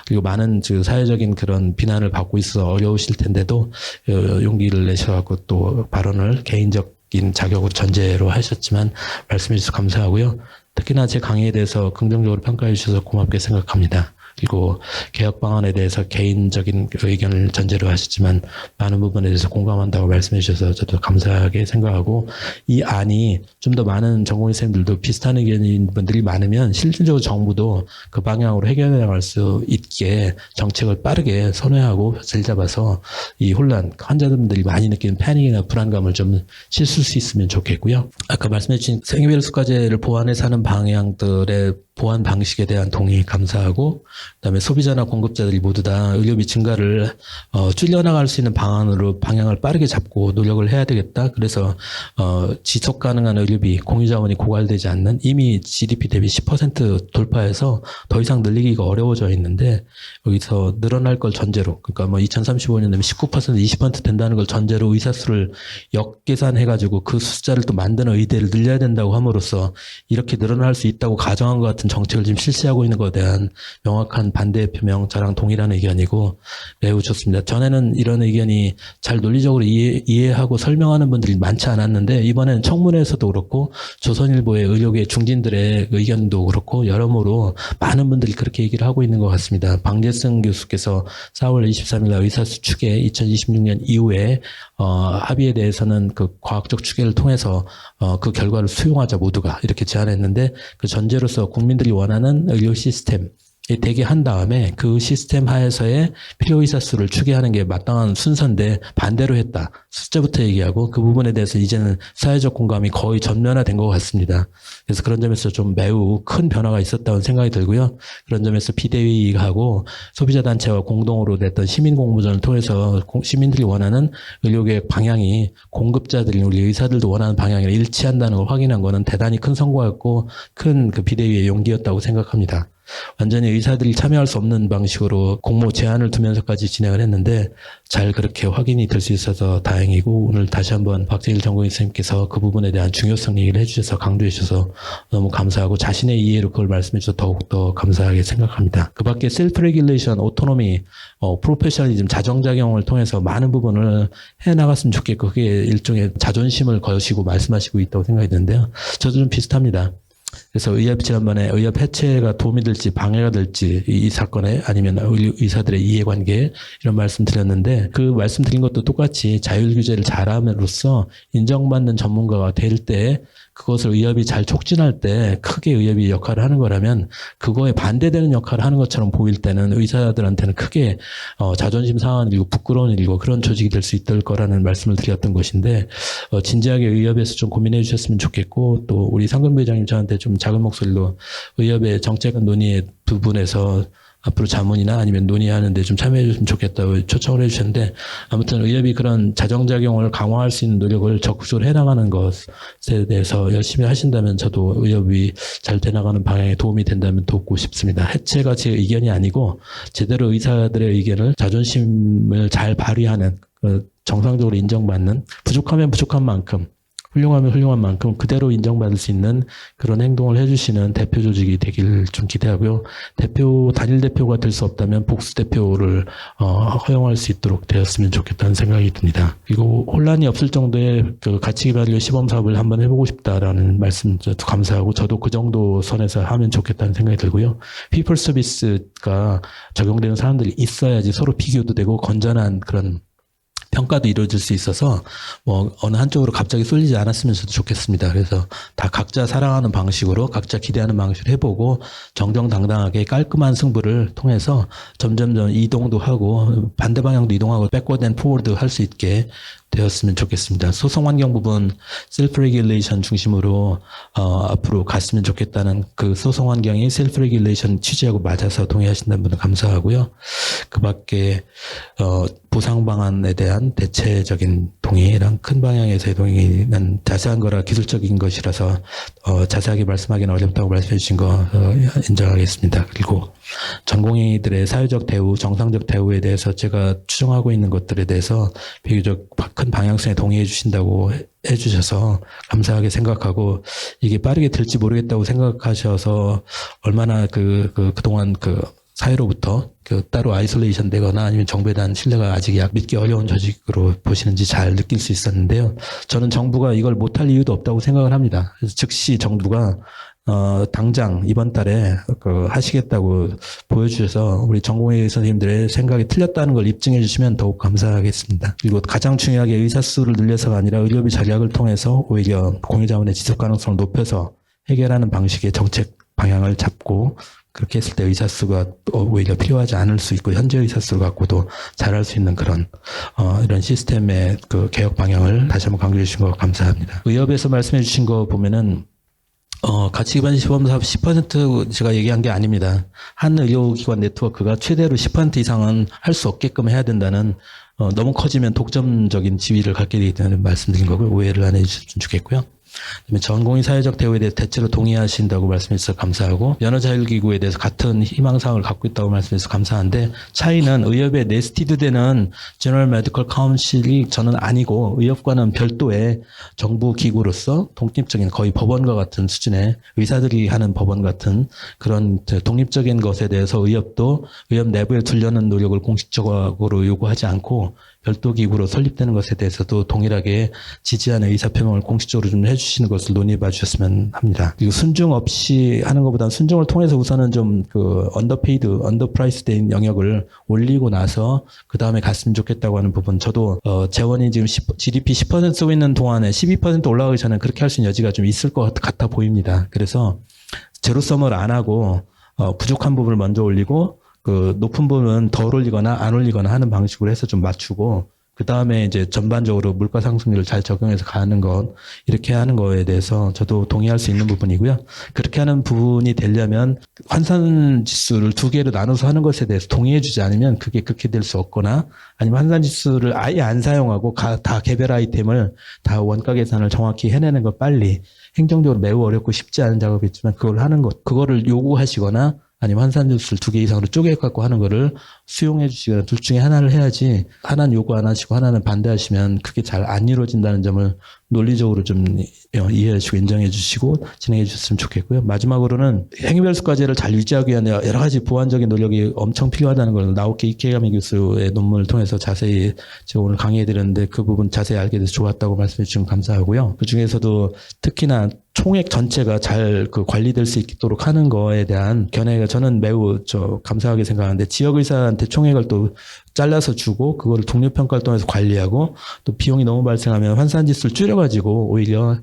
그리고 많은 사회적인 그런 비난을 받고 있어 어려우실 텐데도 용기를 내셔갖고 또 발언을 개인적인 자격으로 전제로 하셨지만 말씀해 주셔서 감사하고요. 특히나 제 강의에 대해서 긍정적으로 평가해 주셔서 고맙게 생각합니다. 그리고 개혁 방안에 대해서 개인적인 의견을 전제로 하셨지만 많은 부분에 대해서 공감한다고 말씀해 주셔서 저도 감사하게 생각하고 이 안이 좀 더 많은 전공의 선생님들도 비슷한 의견인 분들이 많으면 실질적으로 정부도 그 방향으로 해결해 나갈 수 있게 정책을 빠르게 선회하고 질 잡아서 이 혼란, 환자분들이 많이 느끼는 패닉이나 불안감을 좀 씻을 수 있으면 좋겠고요. 아까 말씀해 주신 생애별 수가제를 보완해서 하는 방향들의 보완 방식에 대한 동의 감사하고 그다음에 소비자나 공급자들이 모두 다 의료비 증가를 줄여나갈 수 있는 방향을 빠르게 잡고 노력을 해야 되겠다. 그래서 지속 가능한 의료비 공유자원이 고갈되지 않는 이미 GDP 대비 10% 돌파해서 더 이상 늘리기가 어려워져 있는데 여기서 늘어날 걸 전제로 그러니까 뭐 2035년 되면 19% 20% 된다는 걸 전제로 의사 수를 역계산해가지고 그 숫자를 또 만드는 의대를 늘려야 된다고 함으로써 이렇게 늘어날 수 있다고 가정한 것 같은 정책을 지금 실시하고 있는 것에 대한 명확한 반대 표명 저랑 동일한 의견이고 매우 좋습니다. 전에는 이런 의견이 잘 논리적으로 이해하고 설명하는 분들이 많지 않았는데 이번에는 청문회에서도 그렇고 조선일보의 의료계 중진들의 의견도 그렇고 여러모로 많은 분들이 그렇게 얘기를 하고 있는 것 같습니다. 방재승 교수께서 4월 23일 날 의사수 추계 2026년 이후에 합의에 대해서는 그 과학적 추계를 통해서 그 결과를 수용하자 모두가 이렇게 제안했는데 그 전제로서 국민들이 원하는 의료 시스템 대기한 다음에 그 시스템 하에서의 필요의사 수를 추계하는 게 마땅한 순서인데 반대로 했다. 숫자부터 얘기하고 그 부분에 대해서 이제는 사회적 공감이 거의 전면화된 것 같습니다. 그래서 그런 점에서 좀 매우 큰 변화가 있었다는 생각이 들고요. 그런 점에서 비대위하고 소비자단체와 공동으로 냈던 시민공모전을 통해서 시민들이 원하는 의료계획 방향이 공급자들이 우리 의사들도 원하는 방향이랑 일치한다는 걸 확인한 거는 대단히 큰 성과였고 큰 그 비대위의 용기였다고 생각합니다. 완전히 의사들이 참여할 수 없는 방식으로 공모 제한을 두면서까지 진행을 했는데 잘 그렇게 확인이 될 수 있어서 다행이고 오늘 다시 한번 박재일 전공의 선생님께서 그 부분에 대한 중요성 얘기를 해주셔서 강조해 주셔서 너무 감사하고 자신의 이해로 그걸 말씀해 주셔서 더욱더 감사하게 생각합니다. 그 밖에 셀프 레귤레이션, 오토노미, 프로페셔널리즘, 자정작용을 통해서 많은 부분을 해나갔으면 좋겠고 그게 일종의 자존심을 거시고 말씀하시고 있다고 생각이 드는데요. 저도 좀 비슷합니다. 그래서 지난번에 의협 해체가 도움이 될지 방해가 될지 이 사건에 아니면 의사들의 이해관계에 이런 말씀 드렸는데 그 말씀 드린 것도 똑같이 자율규제를 잘함으로써 인정받는 전문가가 될 때 그것을 의협이 잘 촉진할 때 크게 의협이 역할을 하는 거라면 그거에 반대되는 역할을 하는 것처럼 보일 때는 의사들한테는 크게 자존심 상한 일이고 부끄러운 일이고 그런 조직이 될 수 있을 거라는 말씀을 드렸던 것인데 진지하게 의협에서 좀 고민해 주셨으면 좋겠고 또 우리 상근 부회장님 저한테 좀 작은 목소리로 의협의 정책안 논의의 부분에서 앞으로 자문이나 아니면 논의하는 데 좀 참여해 주시면 좋겠다고 초청을 해 주셨는데 아무튼 의협이 그런 자정작용을 강화할 수 있는 노력을 적극적으로 해나가는 것에 대해서 열심히 하신다면 저도 의협이 잘 돼나가는 방향에 도움이 된다면 돕고 싶습니다. 해체가 제 의견이 아니고 제대로 의사들의 의견을 자존심을 잘 발휘하는 정상적으로 인정받는 부족하면 부족한 만큼 훌륭하면 훌륭한 만큼 그대로 인정받을 수 있는 그런 행동을 해주시는 대표 조직이 되길 좀 기대하고요. 단일 대표가 될 수 없다면 복수 대표를 허용할 수 있도록 되었으면 좋겠다는 생각이 듭니다. 그리고 혼란이 없을 정도의 그 가치기반료 시범 사업을 한번 해보고 싶다라는 말씀 저도 감사하고 저도 그 정도 선에서 하면 좋겠다는 생각이 들고요. 피플 서비스가 적용되는 사람들이 있어야지 서로 비교도 되고 건전한 그런 평가도 이루어질 수 있어서 뭐 어느 한쪽으로 갑자기 쏠리지 않았으면 저도 좋겠습니다. 그래서 다 각자 사랑하는 방식으로 각자 기대하는 방식으로 해보고 정정당당하게 깔끔한 승부를 통해서 점점점 이동도 하고 반대 방향도 이동하고 백워드 앤 포워드 할 수 있게 되었으면 좋겠습니다. 소송 환경 부분 셀프 레귤레이션 중심으로 앞으로 갔으면 좋겠다는 그 소송 환경이 셀프 레귤레이션 취지하고 맞아서 동의하신다는 분은 감사하고요. 그밖에 보상 방안에 대한 대체적인 동의랑 큰 방향에서의 동의는 자세한 거라 기술적인 것이라서 자세하게 말씀하기는 어렵다고 말씀해 주신 거 인정하겠습니다. 그리고 전공의들의 사회적 대우, 정상적 대우에 대해서 제가 추정하고 있는 것들에 대해서 비교적 큰 방향성에 동의해 주신다고 해 주셔서 감사하게 생각하고, 이게 빠르게 될지 모르겠다고 생각하셔서 얼마나 그동안 사회로부터 따로 아이솔레이션 되거나 아니면 정부에 대한 신뢰가 아직 믿기 어려운 조직으로 보시는지 잘 느낄 수 있었는데요. 저는 정부가 이걸 못할 이유도 없다고 생각을 합니다. 그래서 즉시 정부가 당장 이번 달에 하시겠다고 보여주셔서 우리 전공의 선생님들의 생각이 틀렸다는 걸 입증해 주시면 더욱 감사하겠습니다. 그리고 가장 중요하게 의사 수를 늘려서가 아니라 의료비 전략을 통해서 오히려 공유자원의 지속 가능성을 높여서 해결하는 방식의 정책 방향을 잡고, 그렇게 했을 때 의사 수가 오히려 필요하지 않을 수 있고 현재 의사 수를 갖고도 잘할 수 있는 그런 이런 시스템의 개혁 방향을 다시 한번 강조해 주신 거 감사합니다. 의협에서 말씀해 주신 거 보면은 가치기반 시범사업 10% 제가 얘기한 게 아닙니다. 한 의료기관 네트워크가 최대로 10% 이상은 할 수 없게끔 해야 된다는, 너무 커지면 독점적인 지위를 갖게 되기 때문에 말씀드린 거고요. 오해를 안 해주셨으면 좋겠고요. 그다음에 전공의 사회적 대우에 대해서 대체로 동의하신다고 말씀해 주셔서 감사하고, 연어자율기구에 대해서 같은 희망사항을 갖고 있다고 말씀해 주셔서 감사한데, 차이는 의협에 네스티드되는 제너럴 메디컬 카운실이 저는 아니고 의협과는 별도의 정부 기구로서 독립적인 거의 법원과 같은 수준의 의사들이 하는 법원 같은 그런 독립적인 것에 대해서 의협도 의협 내부에 두려는 노력을 공식적으로 요구하지 않고 별도 기구로 설립되는 것에 대해서도 동일하게 지지하는 의사표명을 공식적으로 좀 해주시는 것을 논의해 봐 주셨으면 합니다. 그리고 순중 없이 하는 것보다는 순중을 통해서 우선은 좀 언더페이드, 언더프라이스 된 영역을 올리고 나서 그 다음에 갔으면 좋겠다고 하는 부분, 저도 재원이 지금 GDP 10% 쓰고 있는 동안에 12% 올라가기 전에 그렇게 할 수 있는 여지가 좀 있을 것 같아 보입니다. 그래서 제로섬을 안 하고 부족한 부분을 먼저 올리고 높은 부분은 덜 올리거나 안 올리거나 하는 방식으로 해서 좀 맞추고, 그 다음에 이제 전반적으로 물가 상승률을 잘 적용해서 가는 것, 이렇게 하는 거에 대해서 저도 동의할 수 있는 부분이고요. 그렇게 하는 부분이 되려면 환산 지수를 두 개로 나눠서 하는 것에 대해서 동의해 주지 않으면 그게 그렇게 될 수 없거나, 아니면 환산 지수를 아예 안 사용하고 다 개별 아이템을 다 원가 계산을 정확히 해내는 것, 빨리 행정적으로 매우 어렵고 쉽지 않은 작업이지만 그걸 하는 것, 그거를 요구하시거나 아니면 환산지수를 2개 이상으로 쪼개갖고 하는 거를 수용해 주시거나 둘 중에 하나를 해야지, 하나는 요구 안 하시고 하나는 반대하시면 그게 잘 안 이루어진다는 점을 논리적으로 좀 이해해 주시고 인정해 주시고 진행해 주셨으면 좋겠고요. 마지막으로는 행위별수과제를 잘 유지하기 위한 여러 가지 보완적인 노력이 엄청 필요하다는 걸 나오키 이케가미 교수의 논문을 통해서 자세히 제가 오늘 강의해 드렸는데, 그 부분 자세히 알게 돼서 좋았다고 말씀해 주시면 감사하고요. 그 중에서도 특히나 총액 전체가 잘 관리될 수 있도록 하는 거에 대한 견해가 저는 매우 감사하게 생각하는데, 지역의사한테 총액을 또 잘라서 주고 그거를 독립평가를 통해서 관리하고, 또 비용이 너무 발생하면 환산지수를 줄여가지고 오히려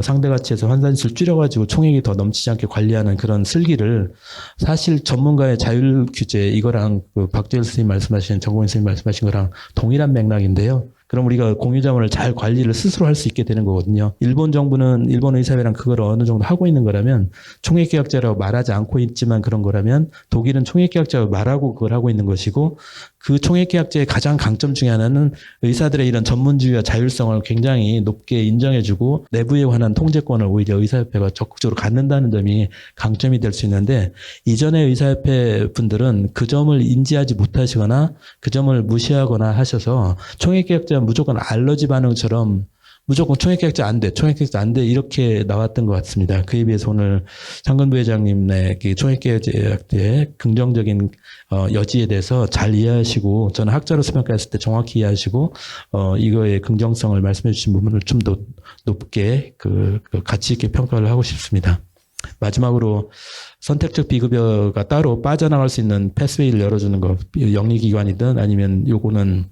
상대가치에서 환산지수를 줄여가지고 총액이 더 넘치지 않게 관리하는 그런 슬기를, 사실 전문가의 자율 규제, 이거랑 박재일 선생님 말씀하신, 정공인 선생님 말씀하신 거랑 동일한 맥락인데요. 그럼 우리가 공유자원을 잘 관리를 스스로 할 수 있게 되는 거거든요. 일본 정부는, 일본 의사회랑 그걸 어느 정도 하고 있는 거라면, 총액계약제라고 말하지 않고 있지만 그런 거라면, 독일은 총액계약제라고 말하고 그걸 하고 있는 것이고, 그 총액계약제의 가장 강점 중에 하나는 의사들의 이런 전문주의와 자율성을 굉장히 높게 인정해주고 내부에 관한 통제권을 오히려 의사협회가 적극적으로 갖는다는 점이 강점이 될 수 있는데, 이전의 의사협회 분들은 그 점을 인지하지 못하시거나 그 점을 무시하거나 하셔서 총액계약제는 무조건 알러지 반응처럼 무조건 총액계약제 안 돼, 총액계약제 안 돼, 이렇게 나왔던 것 같습니다. 그에 비해서 오늘 상근 부회장님의 총액계약제의 긍정적인 여지에 대해서 잘 이해하시고, 저는 학자로서 평가했을 때 정확히 이해하시고, 이거의 긍정성을 말씀해 주신 부분을 좀 더 높게 가치 있게 평가를 하고 싶습니다. 마지막으로 선택적 비급여가 따로 빠져나갈 수 있는 패스웨이를 열어주는 거, 영리기관이든 아니면 요거는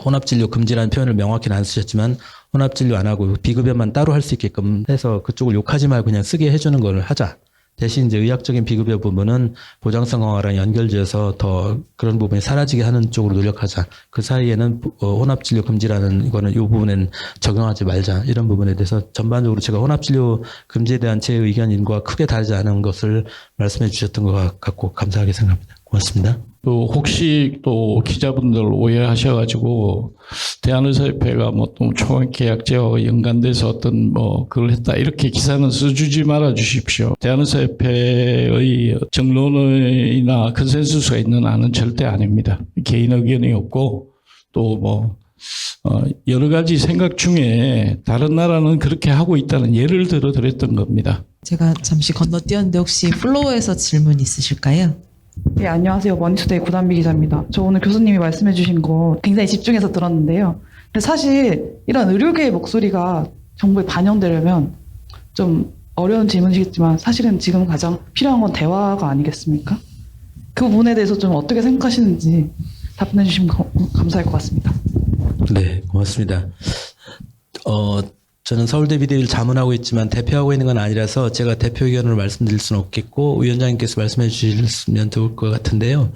혼합진료 금지라는 표현을 명확히는 안 쓰셨지만, 혼합진료 안 하고 비급여만 따로 할 수 있게끔 해서 그쪽을 욕하지 말고 그냥 쓰게 해주는 걸 하자. 대신 이제 의학적인 비급여 부분은 보장성 강화랑 연결지어서 더 그런 부분이 사라지게 하는 쪽으로 노력하자. 그 사이에는 혼합진료 금지라는 이거는 이 부분엔 적용하지 말자. 이런 부분에 대해서 전반적으로 제가 혼합진료 금지에 대한 제 의견과 크게 다르지 않은 것을 말씀해 주셨던 것 같고 감사하게 생각합니다. 고맙습니다. 또 혹시 또 기자분들 오해하셔가지고 대한의사협회가 뭐 또 총계약제와 연관돼서 어떤 뭐 그걸 했다 이렇게 기사는 써주지 말아 주십시오. 대한의사협회의 정론이나 컨센서스가 있는 안은 절대 아닙니다. 개인 의견이 없고 또 뭐 여러 가지 생각 중에 다른 나라는 그렇게 하고 있다는 예를 들어 드렸던 겁니다. 제가 잠시 건너뛰었는데 혹시 플로어에서 질문 있으실까요? 네, 안녕하세요. 머니투데이 고단비 기자입니다. 저 오늘 교수님이 말씀해 주신 거 굉장히 집중해서 들었는데요. 근데 사실 이런 의료계의 목소리가 정부에 반영되려면 좀 어려운 질문이겠지만 사실은 지금 가장 필요한 건 대화가 아니겠습니까? 그 부분에 대해서 좀 어떻게 생각하시는지 답변해 주시면 감사할 것 같습니다. 네, 고맙습니다. 저는 서울대 비대위를 자문하고 있지만 대표하고 있는 건 아니라서 제가 대표 의견을 말씀드릴 수는 없겠고 위원장님께서 말씀해 주시면 좋을 것 같은데요.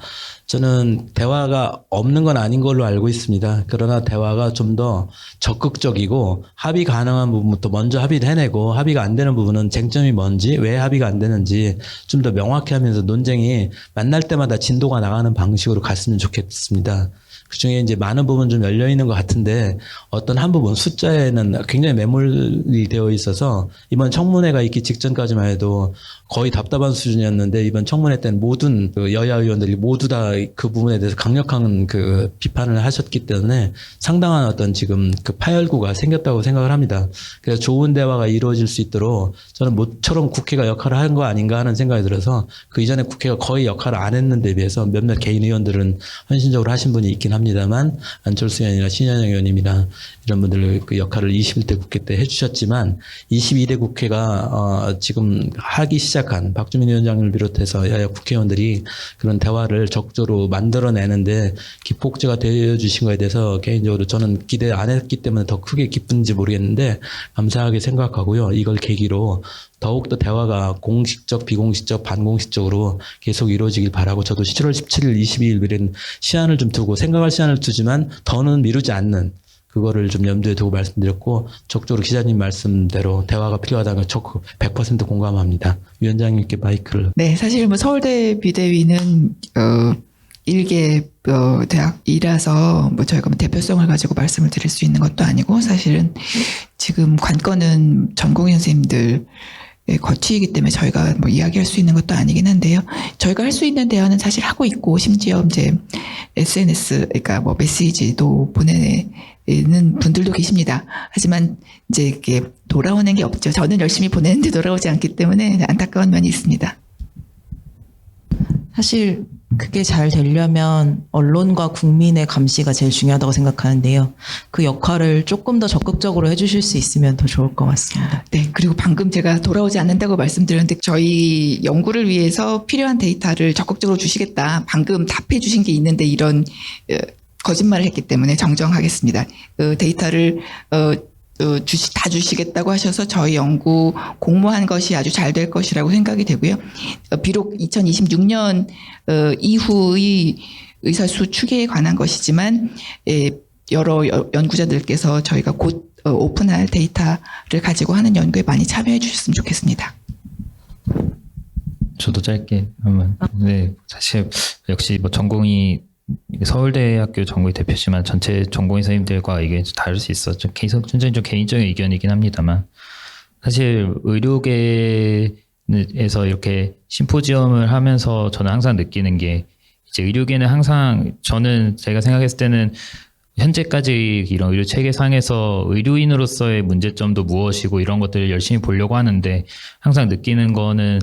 저는 대화가 없는 건 아닌 걸로 알고 있습니다. 그러나 대화가 좀 더 적극적이고 합의 가능한 부분부터 먼저 합의를 해내고 합의가 안 되는 부분은 쟁점이 뭔지 왜 합의가 안 되는지 좀 더 명확히 하면서 논쟁이 만날 때마다 진도가 나가는 방식으로 갔으면 좋겠습니다. 그중에 이제 많은 부분 좀 열려 있는 것 같은데 어떤 한 부분 숫자에는 굉장히 매몰이 되어 있어서 이번 청문회가 있기 직전까지만 해도 거의 답답한 수준이었는데 이번 청문회 때는 모든 그 여야 의원들이 모두 다 그 부분에 대해서 강력한 그 비판을 하셨기 때문에 상당한 어떤 지금 그 파열구가 생겼다고 생각을 합니다. 그래서 좋은 대화가 이루어질 수 있도록 저는 모처럼 국회가 역할을 한 거 아닌가 하는 생각이 들어서 그 이전에 국회가 거의 역할을 안 했는데 비해서 몇몇 개인 의원들은 헌신적으로 하신 분이 있긴 합니다만 안철수 의원이나 신현영 의원님이나 이런 분들 그 역할을 21대 국회 때 해주셨지만 22대 국회가 지금 하기 시작한 박주민 위원장을 비롯해서 여야 국회의원들이 그런 대화를 적극적으로 만들어내는데 기폭제가 되어주신 거에 대해서 개인적으로 저는 기대 안 했기 때문에 더 크게 기쁜지 모르겠는데 감사하게 생각하고요. 이걸 계기로 더욱더 대화가 공식적, 비공식적, 반공식적으로 계속 이루어지길 바라고 저도 7월 17일, 22일 미래는 시한을 좀 두고 생각할 시한을 두지만 더는 미루지 않는 그거를 좀 염두에 두고 말씀드렸고 적극적으로 기자님 말씀대로 대화가 필요하다는 거 100% 공감합니다. 위원장님께 마이크를. 네, 사실 뭐 서울대 비대위는 일개 대학이라서 뭐 저희가 뭐 대표성을 가지고 말씀을 드릴 수 있는 것도 아니고 사실은 지금 관건은 전공의 선생님들 거치이기 때문에 저희가 뭐 이야기할 수 있는 것도 아니긴 한데요. 저희가 할 수 있는 대화는 사실 하고 있고 심지어 이제 SNS 그러니까 뭐 메시지도 보내는 분들도 계십니다. 하지만 이제 이게 돌아오는 게 없죠. 저는 열심히 보내는데 돌아오지 않기 때문에 안타까운 면이 있습니다. 사실 그게 잘 되려면 언론과 국민의 감시가 제일 중요하다고 생각하는데요. 그 역할을 조금 더 적극적으로 해주실 수 있으면 더 좋을 것 같습니다. 네, 그리고 방금 제가 돌아오지 않는다고 말씀드렸는데 저희 연구를 위해서 필요한 데이터를 적극적으로 주시겠다. 방금 답해 주신 게 있는데 이런 거짓말을 했기 때문에 정정하겠습니다. 데이터를 다 주시겠다고 하셔서 저희 연구 공모한 것이 아주 잘 될 것이라고 생각이 되고요. 비록 2026년 이후의 의사수 추계에 관한 것이지만 여러 연구자들께서 저희가 곧 오픈할 데이터를 가지고 하는 연구에 많이 참여해 주셨으면 좋겠습니다. 저도 짧게 한번. 네, 사실 역시 뭐 전공이 서울대학교 전공의 대표지만 전체 전공의 선생님들과 이게 다를 수 있어. 좀 순전히 좀 개인적인 의견이긴 합니다만 사실 의료계에서 이렇게 심포지엄을 하면서 저는 항상 느끼는 게 이제 의료계는 항상 저는 제가 생각했을 때는 현재까지 이런 의료 체계상에서 의료인으로서의 문제점도 무엇이고 이런 것들을 열심히 보려고 하는데 항상 느끼는 거는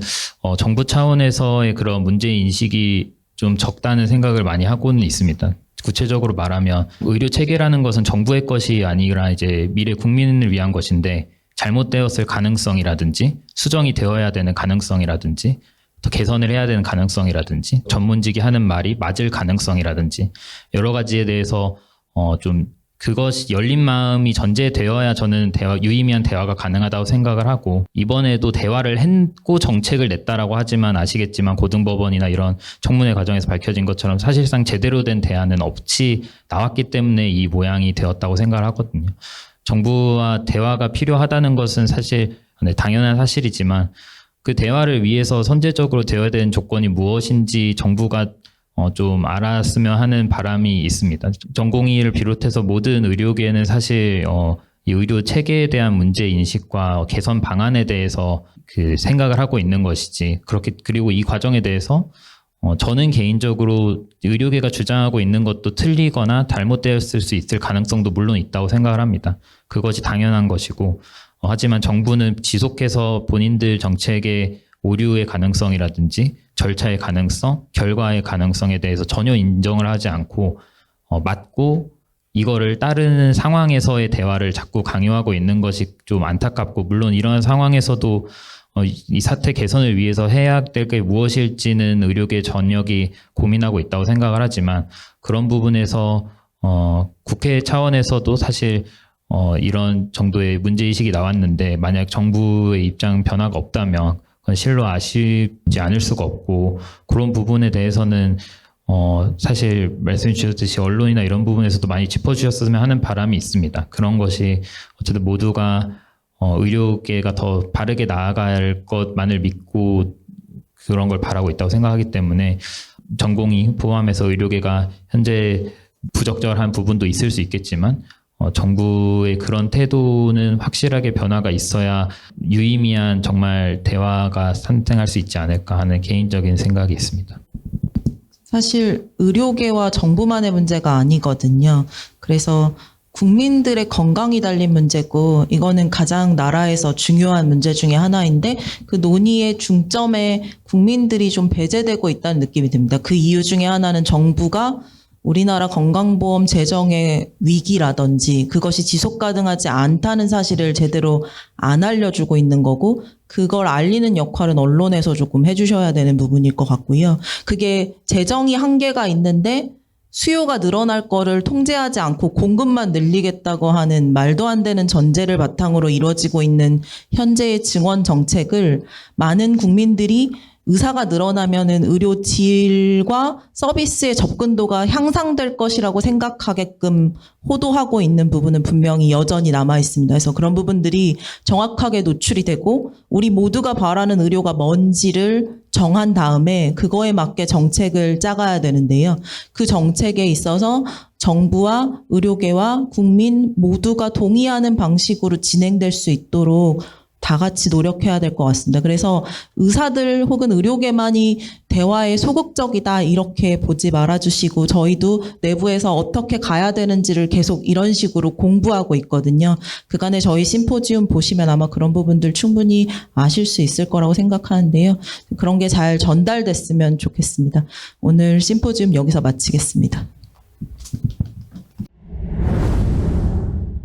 정부 차원에서의 그런 문제 인식이 좀 적다는 생각을 많이 하고는 있습니다. 구체적으로 말하면 의료 체계라는 것은 정부의 것이 아니라 이제 미래 국민을 위한 것인데 잘못되었을 가능성이라든지 수정이 되어야 되는 가능성이라든지 더 개선을 해야 되는 가능성이라든지 전문직이 하는 말이 맞을 가능성이라든지 여러 가지에 대해서 좀 그것이 열린 마음이 전제되어야 저는 유의미한 대화가 가능하다고 생각을 하고, 이번에도 대화를 했고 정책을 냈다라고 하지만 아시겠지만 고등법원이나 이런 청문회 과정에서 밝혀진 것처럼 사실상 제대로 된 대안은 없이 나왔기 때문에 이 모양이 되었다고 생각을 하거든요. 정부와 대화가 필요하다는 것은 사실 당연한 사실이지만 그 대화를 위해서 선제적으로 되어야 되는 조건이 무엇인지 정부가 좀 알았으면 하는 바람이 있습니다. 전공의를 비롯해서 모든 의료계는 사실 이 의료 체계에 대한 문제 인식과 개선 방안에 대해서 그 생각을 하고 있는 것이지, 그리고 이 과정에 대해서 저는 개인적으로 의료계가 주장하고 있는 것도 틀리거나 잘못되었을 수 있을 가능성도 물론 있다고 생각을 합니다. 그것이 당연한 것이고, 하지만 정부는 지속해서 본인들 정책의 오류의 가능성이라든지 절차의 가능성, 결과의 가능성에 대해서 전혀 인정을 하지 않고 맞고 이거를 따르는 상황에서의 대화를 자꾸 강요하고 있는 것이 좀 안타깝고, 물론 이런 상황에서도 이 사태 개선을 위해서 해야 될 게 무엇일지는 의료계 전역이 고민하고 있다고 생각을 하지만, 그런 부분에서 국회 차원에서도 사실 이런 정도의 문제의식이 나왔는데 만약 정부의 입장 변화가 없다면 그건 실로 아쉽지 않을 수가 없고, 그런 부분에 대해서는 사실 말씀해 주셨듯이 언론이나 이런 부분에서도 많이 짚어주셨으면 하는 바람이 있습니다. 그런 것이 어쨌든 모두가 의료계가 더 바르게 나아갈 것만을 믿고 그런 걸 바라고 있다고 생각하기 때문에 전공의 포함해서 의료계가 현재 부적절한 부분도 있을 수 있겠지만 정부의 그런 태도는 확실하게 변화가 있어야 유의미한 정말 대화가 탄생할 수 있지 않을까 하는 개인적인 생각이 있습니다. 사실 의료계와 정부만의 문제가 아니거든요. 그래서 국민들의 건강이 달린 문제고, 이거는 가장 나라에서 중요한 문제 중에 하나인데 그 논의의 중점에 국민들이 좀 배제되고 있다는 느낌이 듭니다. 그 이유 중에 하나는 정부가 우리나라 건강보험 재정의 위기라든지 그것이 지속 가능하지 않다는 사실을 제대로 안 알려주고 있는 거고, 그걸 알리는 역할은 언론에서 조금 해주셔야 되는 부분일 것 같고요. 그게 재정이 한계가 있는데 수요가 늘어날 거를 통제하지 않고 공급만 늘리겠다고 하는 말도 안 되는 전제를 바탕으로 이루어지고 있는 현재의 증원 정책을 많은 국민들이 의사가 늘어나면은 의료 질과 서비스의 접근도가 향상될 것이라고 생각하게끔 호도하고 있는 부분은 분명히 여전히 남아 있습니다. 그래서 그런 부분들이 정확하게 노출이 되고 우리 모두가 바라는 의료가 뭔지를 정한 다음에 그거에 맞게 정책을 짜가야 되는데요. 그 정책에 있어서 정부와 의료계와 국민 모두가 동의하는 방식으로 진행될 수 있도록 다 같이 노력해야 될 것 같습니다. 그래서 의사들 혹은 의료계만이 대화에 소극적이다 이렇게 보지 말아주시고, 저희도 내부에서 어떻게 가야 되는지를 계속 이런 식으로 공부하고 있거든요. 그간에 저희 심포지움 보시면 아마 그런 부분들 충분히 아실 수 있을 거라고 생각하는데요. 그런 게 잘 전달됐으면 좋겠습니다. 오늘 심포지움 여기서 마치겠습니다.